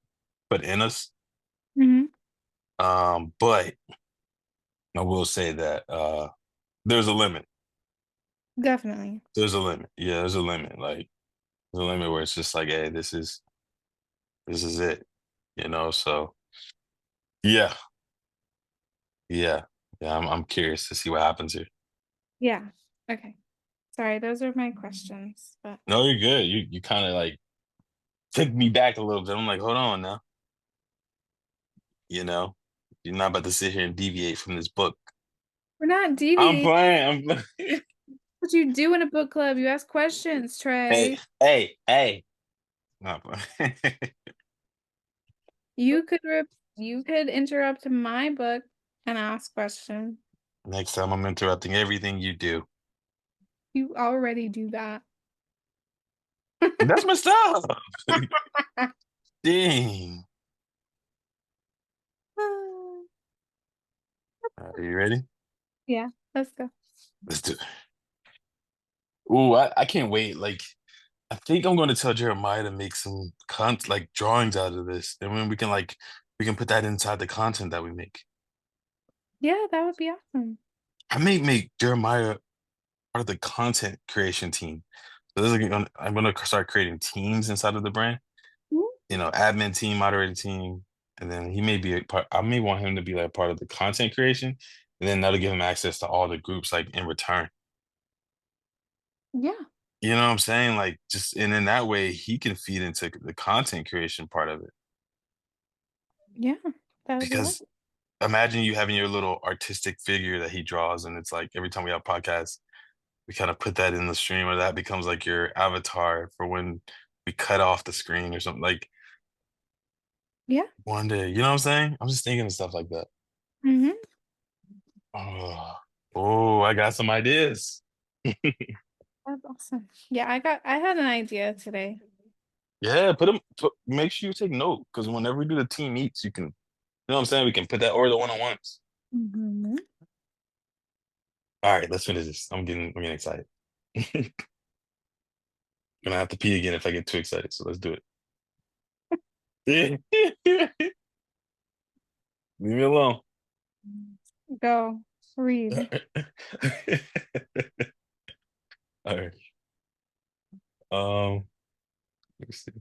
put in us. Mm-hmm. But I will say that there's a limit. Definitely. There's a limit. Yeah, there's a limit. Like there's a limit where it's just like, hey, this is it. So yeah, yeah, yeah. I'm curious to see what happens here. Yeah. Okay. Sorry, those are my questions, but No, you're good. You kind of like took me back a little bit. I'm like, hold on now. You know, you're not about to sit here and deviate from this book. we're not I'm deviating. playing. I'm What you do in a book club? You ask questions, hey, Trey. hey, hey. Not playing. You could interrupt my book and ask questions. Next time I'm interrupting everything you do. You already do that. That's my stuff. Dang. Are you ready? Yeah, let's go. Let's do it. Ooh, I can't wait. Like, I think I'm going to tell Jeremiah to make some like drawings out of this. And then we can put that inside the content that we make. Yeah, that would be awesome. I may make Jeremiah part of the content creation team. So I'm gonna start creating teams inside of the brand. Mhm. Admin team, moderator team, and then he may be a part. I may want him to be like part of the content creation, and then that'll give him access to all the groups like in return. Yeah, You know what I'm saying? Like just and in that way he can feed into the content creation part of it. yeah, that would be Because awesome. imagine you having your little artistic figure that he draws, and it's like every time we have podcasts, we kind of put that in the stream, or that becomes like your avatar for when we cut off the screen or something. Like Yeah. one day, you know what I'm saying? I'm just thinking of stuff like that. Mm-hmm. Oh, oh, I got some ideas. That's awesome. Yeah, I had an idea today. Yeah, make sure you take note because whenever we do the team meets, you know what I'm saying? We can put that or the one-on-ones. Mm-hmm. All right, let's finish this. I'm getting excited. Gonna have to pee again if I get too excited, so let's do it. Leave me alone. Go read. All right. Um, let's see.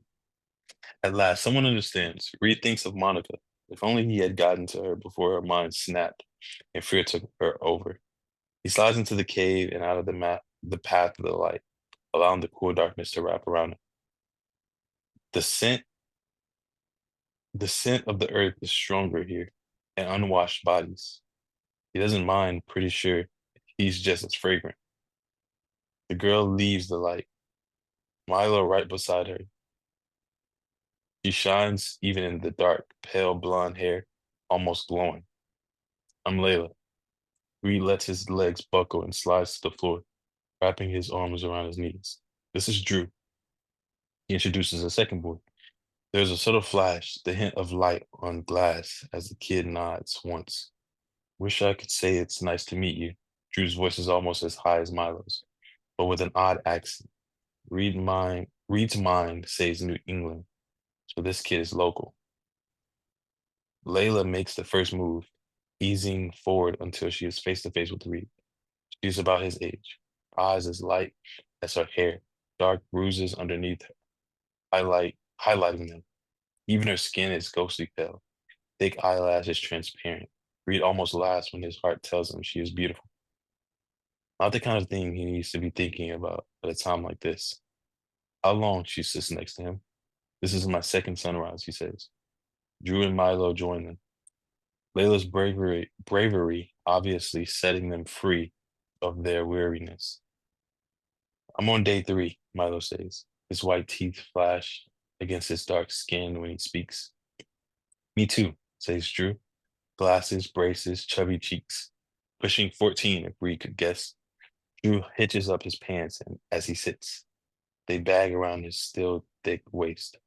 At last, someone understands. Reed thinks of Monica. If only he had gotten to her before her mind snapped and fear took her over. He slides into the cave and out of the path of the light, allowing the cool darkness to wrap around him. The scent, the scent of the earth is stronger here, and unwashed bodies. He doesn't mind, pretty sure he's just as fragrant. The girl leaves the light, Milo right beside her. She shines even in the dark, pale blonde hair, almost glowing. I'm Layla. Reed lets his legs buckle and slides to the floor, wrapping his arms around his knees. This is Drew. He introduces a second boy. There's a subtle flash, the hint of light on glass as the kid nods once. Wish I could say it's nice to meet you. Drew's voice is almost as high as Milo's, but with an odd accent. Reed's mind says New England, so this kid is local. Layla makes the first move, easing forward until she is face to face with Reed. She's about his age, eyes as light as her hair, dark bruises underneath highlighting them. Even her skin is ghostly pale, thick eyelashes transparent. Reed almost laughs when his heart tells him she is beautiful. Not the kind of thing he needs to be thinking about at a time like this. How long? She sits next to him. This is my second sunrise, he says. Drew and Milo join them. Layla's bravery obviously setting them free of their weariness. I'm on day 3, Milo says. His white teeth flash against his dark skin when he speaks. Me too, says Drew. Glasses, braces, chubby cheeks. Pushing 14, if Reed could guess. Drew hitches up his pants and as he sits. They bag around his still thick waist.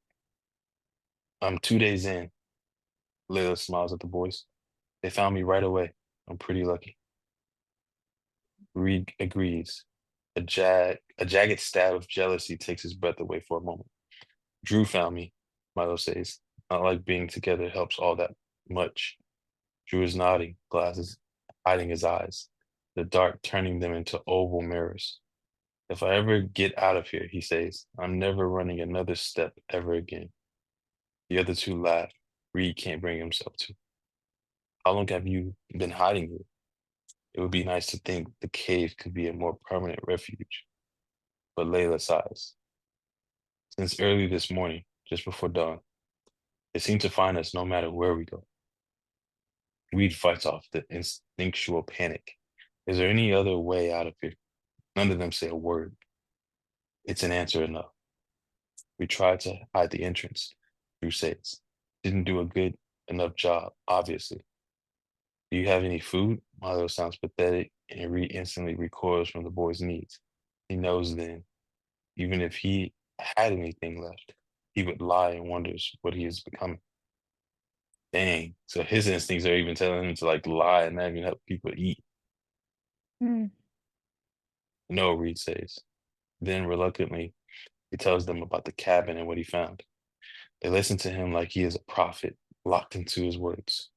I'm 2 days in. Layla smiles at the boys. They found me right away. I'm pretty lucky. Reed agrees. A jagged stab of jealousy takes his breath away for a moment. Drew found me, Milo says. Not like being together helps all that much. Drew is nodding, glasses hiding his eyes, the dark turning them into oval mirrors. If I ever get out of here, he says, I'm never running another step ever again. The other two laugh. Reed can't bring himself to. How long have you been hiding here? It would be nice to think the cave could be a more permanent refuge. But Layla sighs. Since early this morning, just before dawn, they seem to find us no matter where we go. Reed fights off the instinctual panic. Is there any other way out of here? None of them say a word. It's an answer enough. We tried to hide the entrance, Drew says. Didn't do a good enough job, obviously. Do you have any food? Milo sounds pathetic, and Reed instantly recoils from the boy's needs. He knows then, even if he had anything left, he would lie and wonders what he is becoming. Dang. So his instincts are even telling him to like lie and not even help people eat. Mm. No, Reed says. Then reluctantly, he tells them about the cabin and what he found. They listen to him like he is a prophet, locked into his words.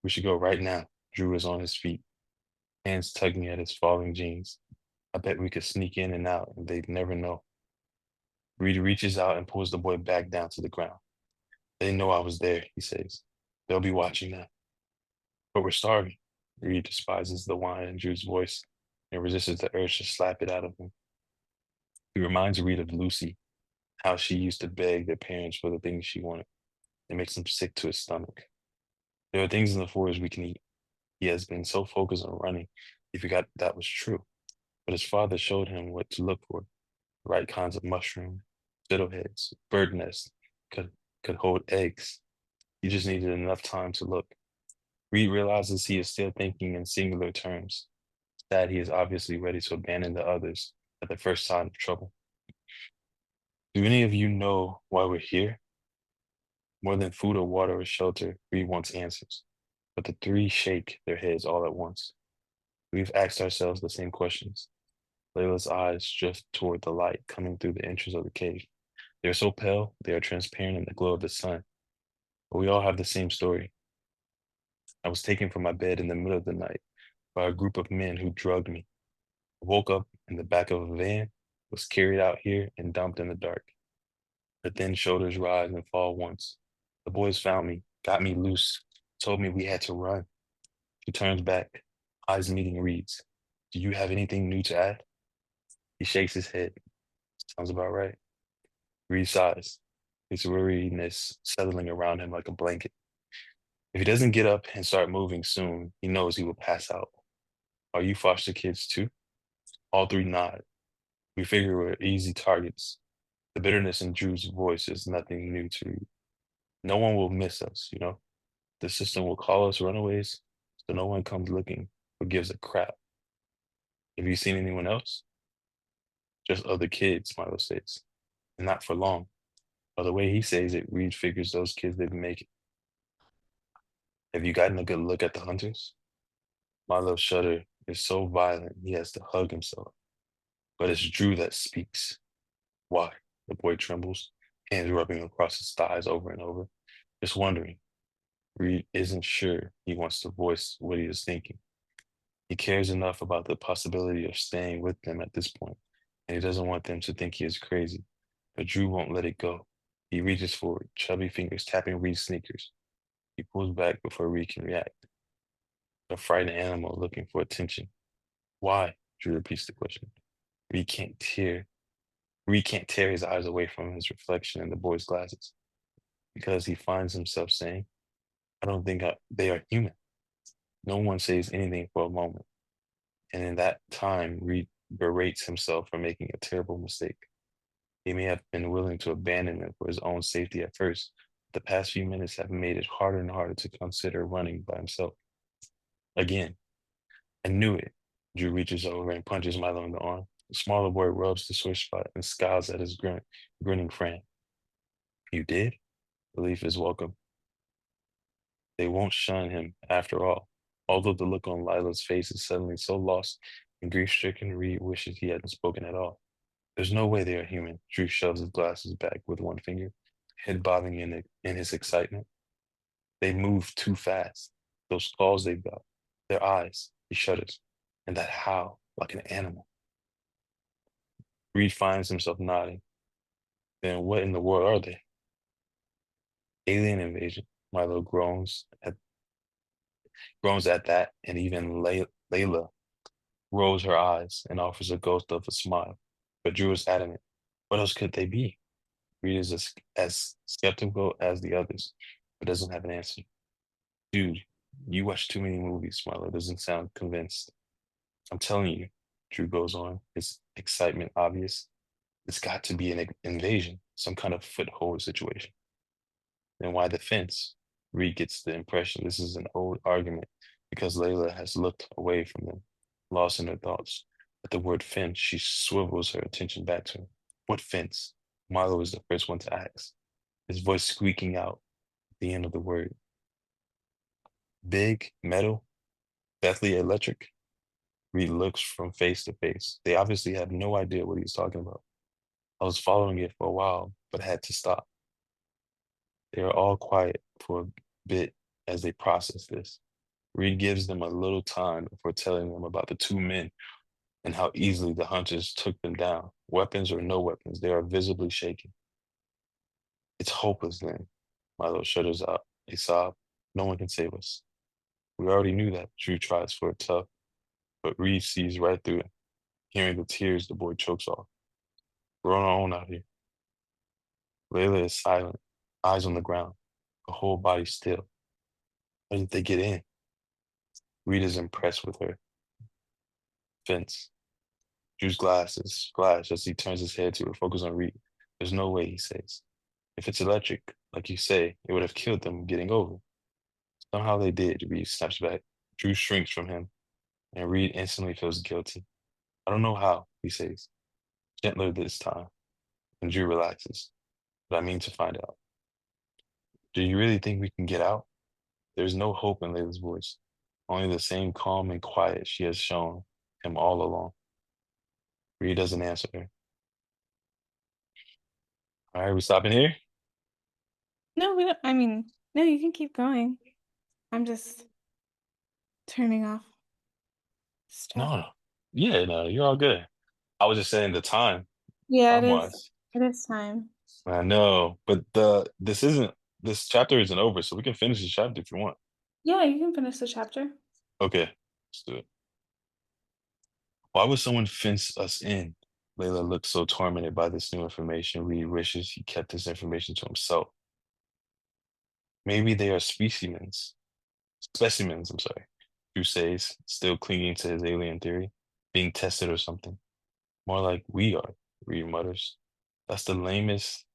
We should go right now. Drew is on his feet, hands tugging at his falling jeans. I bet we could sneak in and out and they'd never know. Reed reaches out and pulls the boy back down to the ground. They know I was there, he says. They'll be watching now. But we're starving. Reed despises the whine in Drew's voice and resists the urge to slap it out of him. He reminds Reed of Lucy, how she used to beg their parents for the things she wanted. It makes him sick to his stomach. There are things in the forest we can eat. He has been so focused on running, he forgot that was true. But his father showed him what to look for, the right kinds of mushroom, fiddleheads, bird nests, could hold eggs. He just needed enough time to look. Reed realizes he is still thinking in singular terms. That he is obviously ready to abandon the others at the first sign of trouble. Do any of you know why we're here? More than food or water or shelter, Reed wants answers. But the three shake their heads all at once. We've asked ourselves the same questions. Layla's eyes drift toward the light coming through the entrance of the cave. They are so pale, they are transparent in the glow of the sun. But we all have the same story. I was taken from my bed in the middle of the night by a group of men who drugged me. I woke up in the back of a van, was carried out here and dumped in the dark. Her thin shoulders rise and fall once. The boys found me, got me loose, told me we had to run. She turns back, eyes meeting Reed's. Do you have anything new to add? He shakes his head. Sounds about right. Reed sighs, his weariness settling around him like a blanket. If he doesn't get up and start moving soon, he knows he will pass out. Are you foster kids too? All three nod. We figure we're easy targets. The bitterness in Drew's voice is nothing new to Reed. No one will miss us, you know? The system will call us runaways, so no one comes looking Who gives a crap? Have you seen anyone else? Just other kids, Milo says. And not for long. By the way he says it, Reed figures those kids didn't make it. Have you gotten a good look at the hunters? Milo's shudder is so violent he has to hug himself. But it's Drew that speaks. Why? The boy trembles, hands rubbing across his thighs over and over, just wondering. Reed isn't sure he wants to voice what he is thinking. He cares enough about the possibility of staying with them at this point, and he doesn't want them to think he is crazy. But Drew won't let it go. He reaches forward, chubby fingers tapping Reed's sneakers. He pulls back before Reed can react. A frightened animal looking for attention. Why? Drew repeats the question. Reed can't tear. Reed can't tear his eyes away from his reflection in the boy's glasses because he finds himself saying, I don't think they are human. No one says anything for a moment. And in that time, Reed berates himself for making a terrible mistake. He may have been willing to abandon them for his own safety at first. But the past few minutes have made it harder and harder to consider running by himself. Again, I knew it. Drew reaches over and punches Milo in the arm. The smaller boy rubs the sore spot and scowls at his grinning friend. You did? Relief is welcome. They won't shun him after all. Although the look on Lila's face is suddenly so lost and grief-stricken, Reed wishes he hadn't spoken at all. There's no way they are human. Drew shoves his glasses back with one finger, head bobbing in his excitement. They move too fast. Those claws they've got, their eyes, he shudders, and that howl like an animal. Reed finds himself nodding. Then what in the world are they? Alien invasion. Milo groans at that, and even Layla rolls her eyes and offers a ghost of a smile. But Drew is adamant. What else could they be? Reed is as skeptical as the others, but doesn't have an answer. Dude, you watch too many movies, Milo doesn't sound convinced. I'm telling you, Drew goes on, his excitement obvious. It's got to be an invasion, some kind of foothold situation. Then why the fence? Reed gets the impression this is an old argument because Layla has looked away from them, lost in her thoughts. At the word fence, she swivels her attention back to him. What fence? Milo is the first one to ask, his voice squeaking out at the end of the word. Big, metal, deathly electric. Reed looks from face to face. They obviously have no idea what he's talking about. I was following it for a while, but had to stop. They are all quiet for a bit as they process this. Reed gives them a little time before telling them about the two men and how easily the hunters took them down. Weapons or no weapons, they are visibly shaken. It's hopeless then. Milo shudders out. They sob. No one can save us. We already knew that. Drew tries for it tough, but Reed sees right through it. Hearing the tears, the boy chokes off. We're on our own out here. Layla is silent, eyes on the ground, her whole body still. How did they get in? Reed is impressed with her. Fence. Drew's glasses flash as he turns his head to focus on Reed. There's no way, he says. If it's electric, like you say, it would have killed them getting over. Somehow they did, Reed snaps back. Drew shrinks from him, and Reed instantly feels guilty. I don't know how, he says, gentler this time, and Drew relaxes. But I mean to find out. Do you really think we can get out? There's no hope in Layla's voice, only the same calm and quiet she has shown him all along. Reed doesn't answer her. All right, we stopping here? No, we don't. I mean, no, you can keep going. I'm just turning off stuff. No, no. Yeah, no, you're all good. I was just saying the Yeah, it time is. wise. It is time. I know, but this chapter isn't over, so we can finish the chapter if you want. Yeah, you can finish the chapter. Okay, let's do it. Why would someone fence us in? Layla looks so tormented by this new information. Reed wishes he kept this information to himself. Maybe they are specimens, I'm sorry. Drew says, still clinging to his alien theory, being tested or something. More like we are, Reed mutters. That's the lamest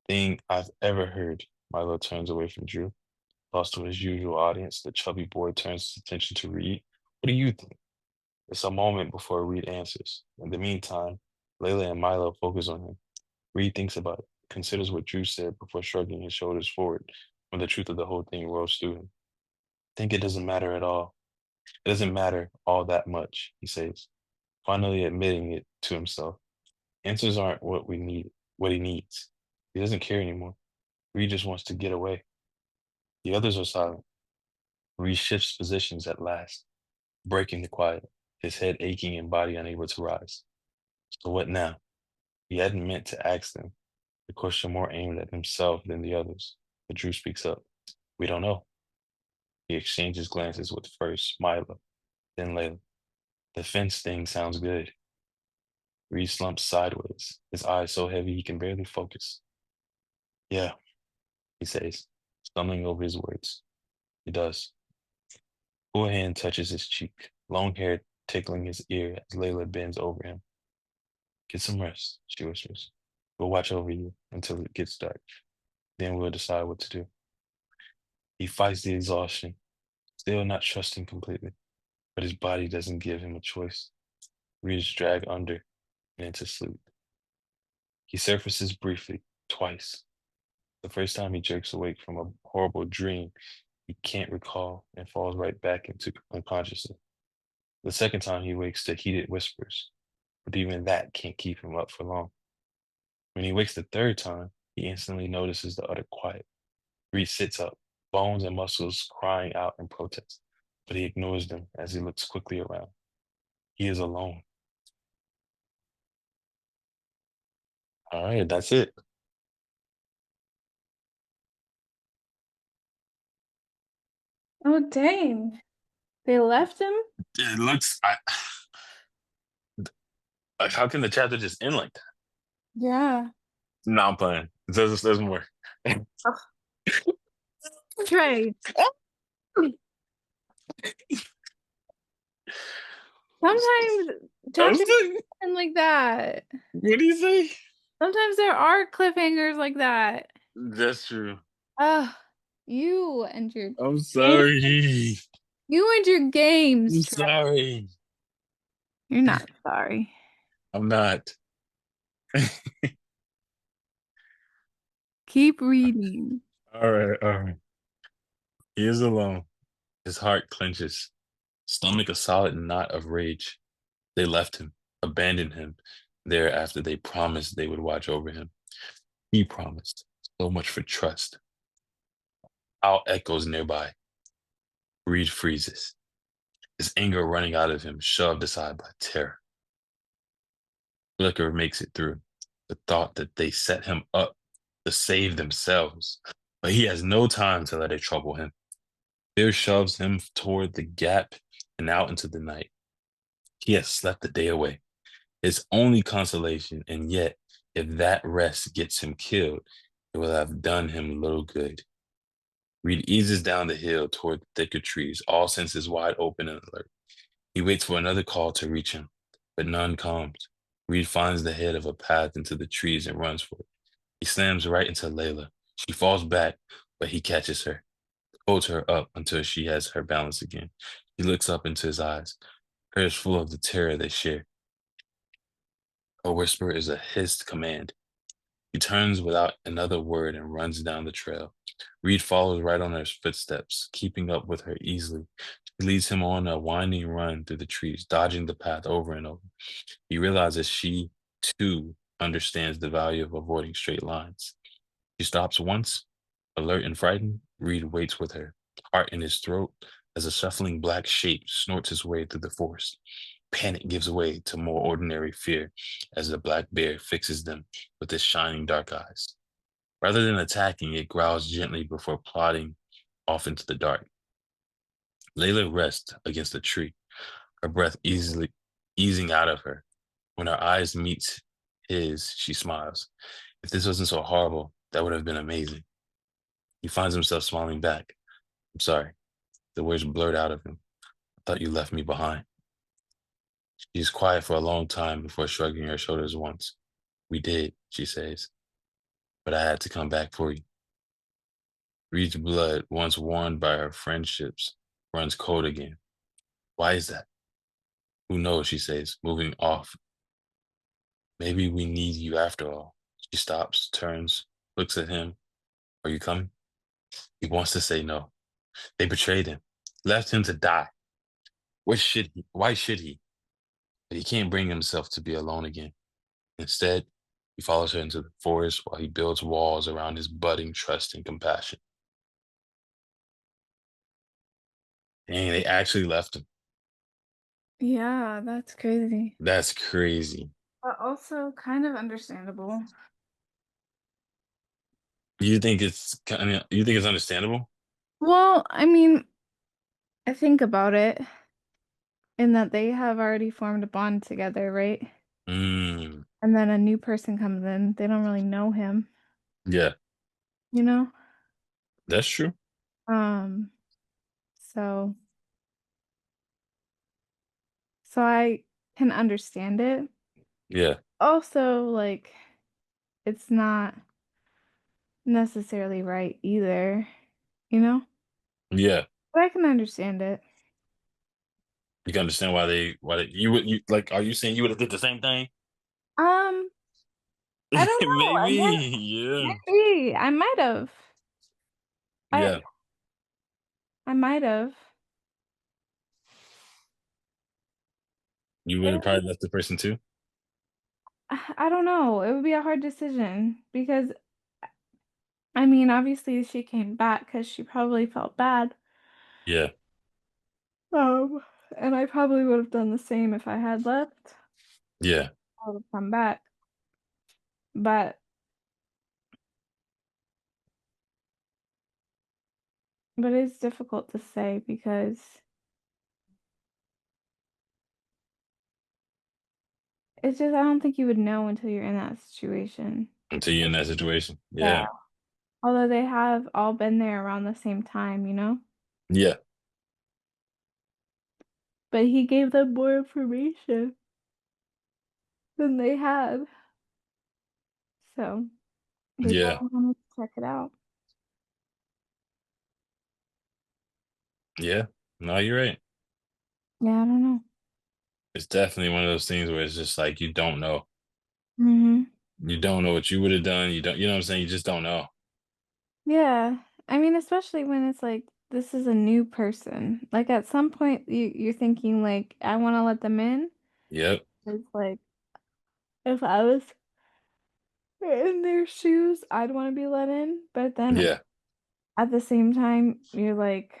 thing I've ever heard. Milo turns away from Drew. Lost to his usual audience, the chubby boy turns his attention to Reed. What do you think? It's a moment before Reed answers. In the meantime, Layla and Milo focus on him. Reed thinks about it, considers what Drew said before shrugging his shoulders forward when the truth of the whole thing rose through him. I think it doesn't matter at all. It doesn't matter all that much, he says, finally admitting it to himself. Answers aren't what he needs. He doesn't care anymore. Reed just wants to get away. The others are silent. Reed shifts positions at last, breaking the quiet, his head aching and body unable to rise. So what now? He hadn't meant to ask them, the question more aimed at himself than the others. But Drew speaks up. We don't know. He exchanges glances with first Milo, then Layla. The fence thing sounds good. Reed slumps sideways, his eyes so heavy he can barely focus. Yeah, he says, stumbling over his words. He does. Cool hand touches his cheek, long hair tickling his ear as Layla bends over him. Get some rest, she whispers. We'll watch over you until it gets dark. Then we'll decide what to do. He fights the exhaustion, still not trusting completely, but his body doesn't give him a choice. Reed is dragged under and into sleep. He surfaces briefly, twice. The first time he jerks awake from a horrible dream he can't recall and falls right back into unconsciousness. The second time he wakes to heated whispers, but even that can't keep him up for long. When he wakes the third time, he instantly notices the utter quiet. Reed sits up, bones and muscles crying out in protest, but he ignores them as he looks quickly around. He is alone. All right, that's it. Oh, dang. They left him? It looks. Like, how can the chapter just end like that? Yeah. No, I'm playing. There's more. Trey. Sometimes chapters end like that. What do you say? Sometimes there are cliffhangers like that. That's true. Ugh, you and your I'm sorry. you and your games, I'm Trey. sorry. You're not sorry. I'm not. Keep reading. All right, all right. He is alone. His heart clenches, stomach a solid knot of rage. They left him, abandoned him there after they promised they would watch over him. He promised. So much for trust. Owl echoes nearby. Reed freezes, his anger running out of him, shoved aside by terror. Flicker makes it through. The thought that they set him up to save themselves, but he has no time to let it trouble him. Fear shoves him toward the gap and out into the night. He has slept the day away, his only consolation, and yet, if that rest gets him killed, it will have done him little good. Reed eases down the hill toward thicker trees, all senses wide open and alert. He waits for another call to reach him, but none comes. Reed finds the head of a path into the trees and runs for it. He slams right into Layla. She falls back, but he catches her, holds her up until she has her balance again. He looks up into his eyes, hers full of the terror they share. Her whisper is a hissed command. He turns without another word and runs down the trail. Reed follows right on her footsteps, keeping up with her easily. She leads him on a winding run through the trees, dodging the path over and over. He realizes she, too, understands the value of avoiding straight lines. She stops once, alert and frightened. Reed waits with her, heart in his throat, as a shuffling black shape snorts his way through the forest. Panic gives way to more ordinary fear as the black bear fixes them with its shining dark eyes. Rather than attacking, it growls gently before plodding off into the dark. Layla rests against a tree, her breath easily easing out of her. When her eyes meet his, she smiles. If this wasn't so horrible, that would have been amazing. He finds himself smiling back. I'm sorry. The words blurred out of him. I thought you left me behind. She's quiet for a long time before shrugging her shoulders once. We did, she says, but I had to come back for you. Reed's blood, once warmed by her friendships, runs cold again. Why is that? Who knows, she says, moving off. Maybe we need you after all. She stops, turns, looks at him. Are you coming? He wants to say no. They betrayed him, left him to die. What should he? Why should he? But he can't bring himself to be alone again. Instead, he follows her into the forest while he builds walls around his budding trust and compassion. Dang, they actually left him. Yeah, that's crazy. That's crazy. But also kind of understandable. You think it's understandable? Well, I mean, I think about it in that they have already formed a bond together, right? Mm, And then a new person comes in. They don't really know him, yeah, you know? that's true. Um, so so I can understand it. Yeah, Also, like it's not necessarily right either, you know? yeah. But I can understand it. You can understand why you would you like. Are you saying you would have did the same thing? Um, I don't know. Maybe, Again, yeah, maybe I might have. I yeah. I might have. You would have probably left the person too. I don't know. It would be a hard decision because I mean, obviously she came back because she probably felt bad. Yeah, Um, and I probably would have done the same if I had left. yeah, I would have come back. But it's difficult to say because it's just I don't think you would know until you're in that situation. until you're in that situation. Yeah. Yeah, Although they have all been there around the same time, you know? yeah, But he gave them more information than they had. So they yeah, probably wanted to check it out. yeah. No, you're right. Yeah, I don't know. It's definitely one of those things where it's just like you don't know. Hmm. You don't know what you would have done. You don't. You know what I'm saying? You just don't know. Yeah. I mean, especially when it's like this is a new person. Like at some point you're thinking like I want to let them in. Yep. It's like if I was in their shoes, I'd want to be let in. But then Yeah. at the same time, you're like,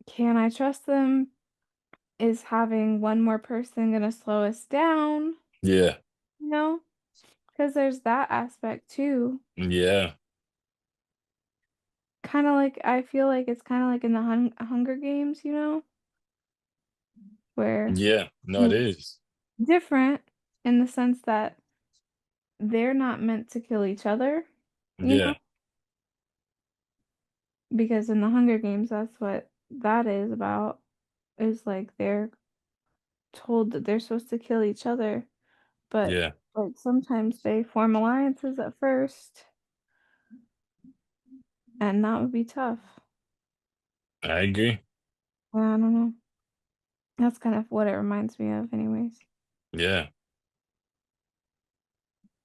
can I trust them? Is having one more person gonna slow us down? Yeah. You know? Because there's that aspect too. Yeah. Kind of like I feel like it's kind of like in the Hunger Games, you know, where Yeah. No, it is. different in the sense that they're not meant to kill each other, you know, Yeah. because in the Hunger Games, that's what that is about, is like they're told that they're supposed to kill each other, but Yeah. like sometimes they form alliances at first, and that would be tough. I agree. Yeah, I don't know. That's kind of what it reminds me of, anyways. Yeah.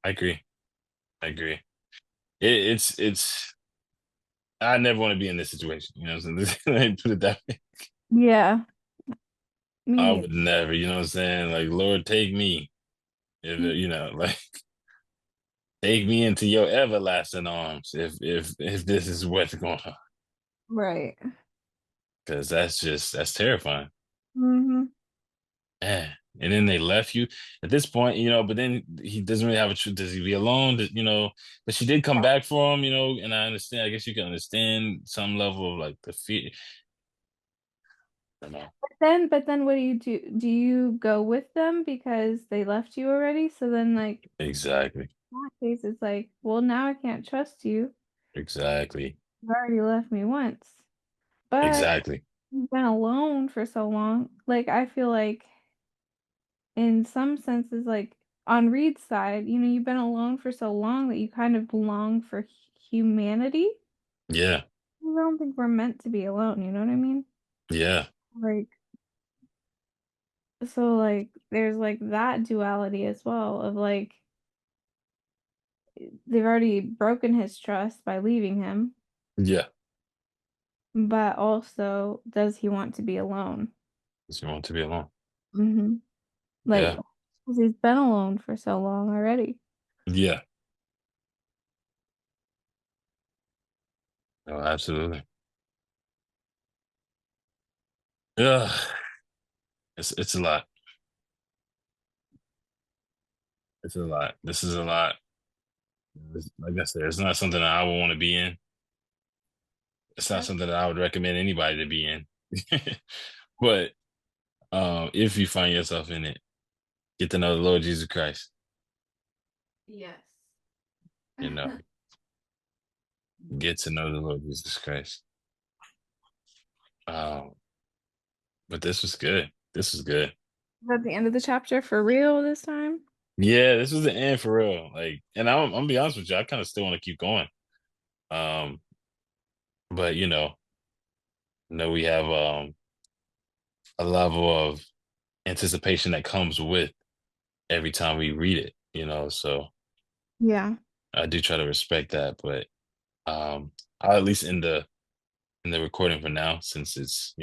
I agree. I agree. It's I never want to be in this situation. You know what I'm saying? Let me put it that way. Yeah, me I neither. would never, you know what I'm saying? Like, Lord, take me. If you know, like take me into your everlasting arms if this is what's going on. Right. Cause that's terrifying. Hmm. Yeah. And then they left you at this point, you know, but then he doesn't really have a choice. Does he be alone? You know, but she did come back for him, you know, and I understand, I guess you can understand some level of like the fear. I don't know. But then what do you do? Do you go with them because they left you already? So then, like, Exactly. in that case, it's like, well, now I can't trust you. Exactly. You've already left me once. But Exactly. you've been alone for so long. Like, I feel like, in some senses, like, on Reed's side, you know, you've been alone for so long that you kind of long for humanity. Yeah. I don't think we're meant to be alone, you know what I mean? Yeah. Like, So like there's like that duality as well of like they've already broken his trust by leaving him, Yeah. but also does he want to be alone? Does he want to be alone? Mm-hmm. Like, Yeah. 'cause he's been alone for so long already. Yeah. Oh, absolutely. Yeah. It's a lot. It's a lot. This is a lot. Like I said, it's not something that I would want to be in. It's not That's something that I would recommend anybody to be in. But if you find yourself in it, get to know the Lord Jesus Christ. yes. You know, get to know the Lord Jesus Christ. Um, but this was good. This was good. Is that the end of the chapter for real this time? Yeah, this was the end for real. Like, and I'm gonna be honest with you, I kind of still want to keep going. Um, but we have a level of anticipation that comes with every time we read it, so Yeah. I do try to respect that, but I'll at least in the recording for now, since it's,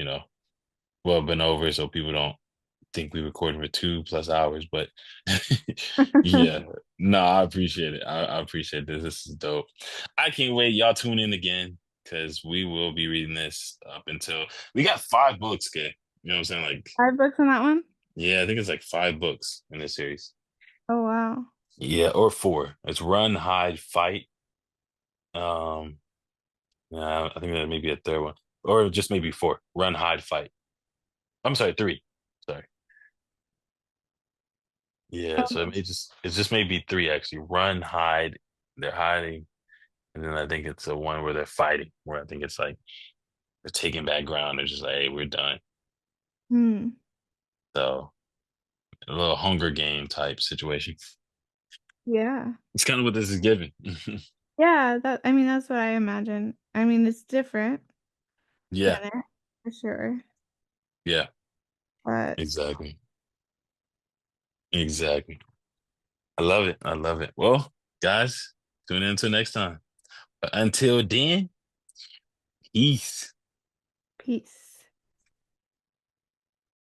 well been over, so people don't think we recording for 2+ hours, but yeah, no, I appreciate it. I appreciate this. This is dope. I can't wait. Y'all tune in again because we will be reading this up until we got 5 books, kid. You know what I'm saying? Like, 5 books on that one? yeah, I think it's like 5 books in this series. Oh wow. Yeah, or 4. It's Run, Hide, Fight. Um, yeah, I think that may be a third one, or just maybe 4. Run, Hide, Fight. I'm sorry, 3. Sorry. Yeah, so it just may be 3 actually. Run, hide, they're hiding, and then I think it's the one where they're fighting, where I think it's like they're taking back ground. They're just like, hey, we're done. Hmm. So a little Hunger Game type situation. Yeah. It's kind of what this is giving. Yeah, that I mean that's what I imagine. I mean it's different Yeah, than it for sure. yeah, But exactly. Exactly. I love it. I love it. Well, guys, tune in until next time. But until then, peace. peace.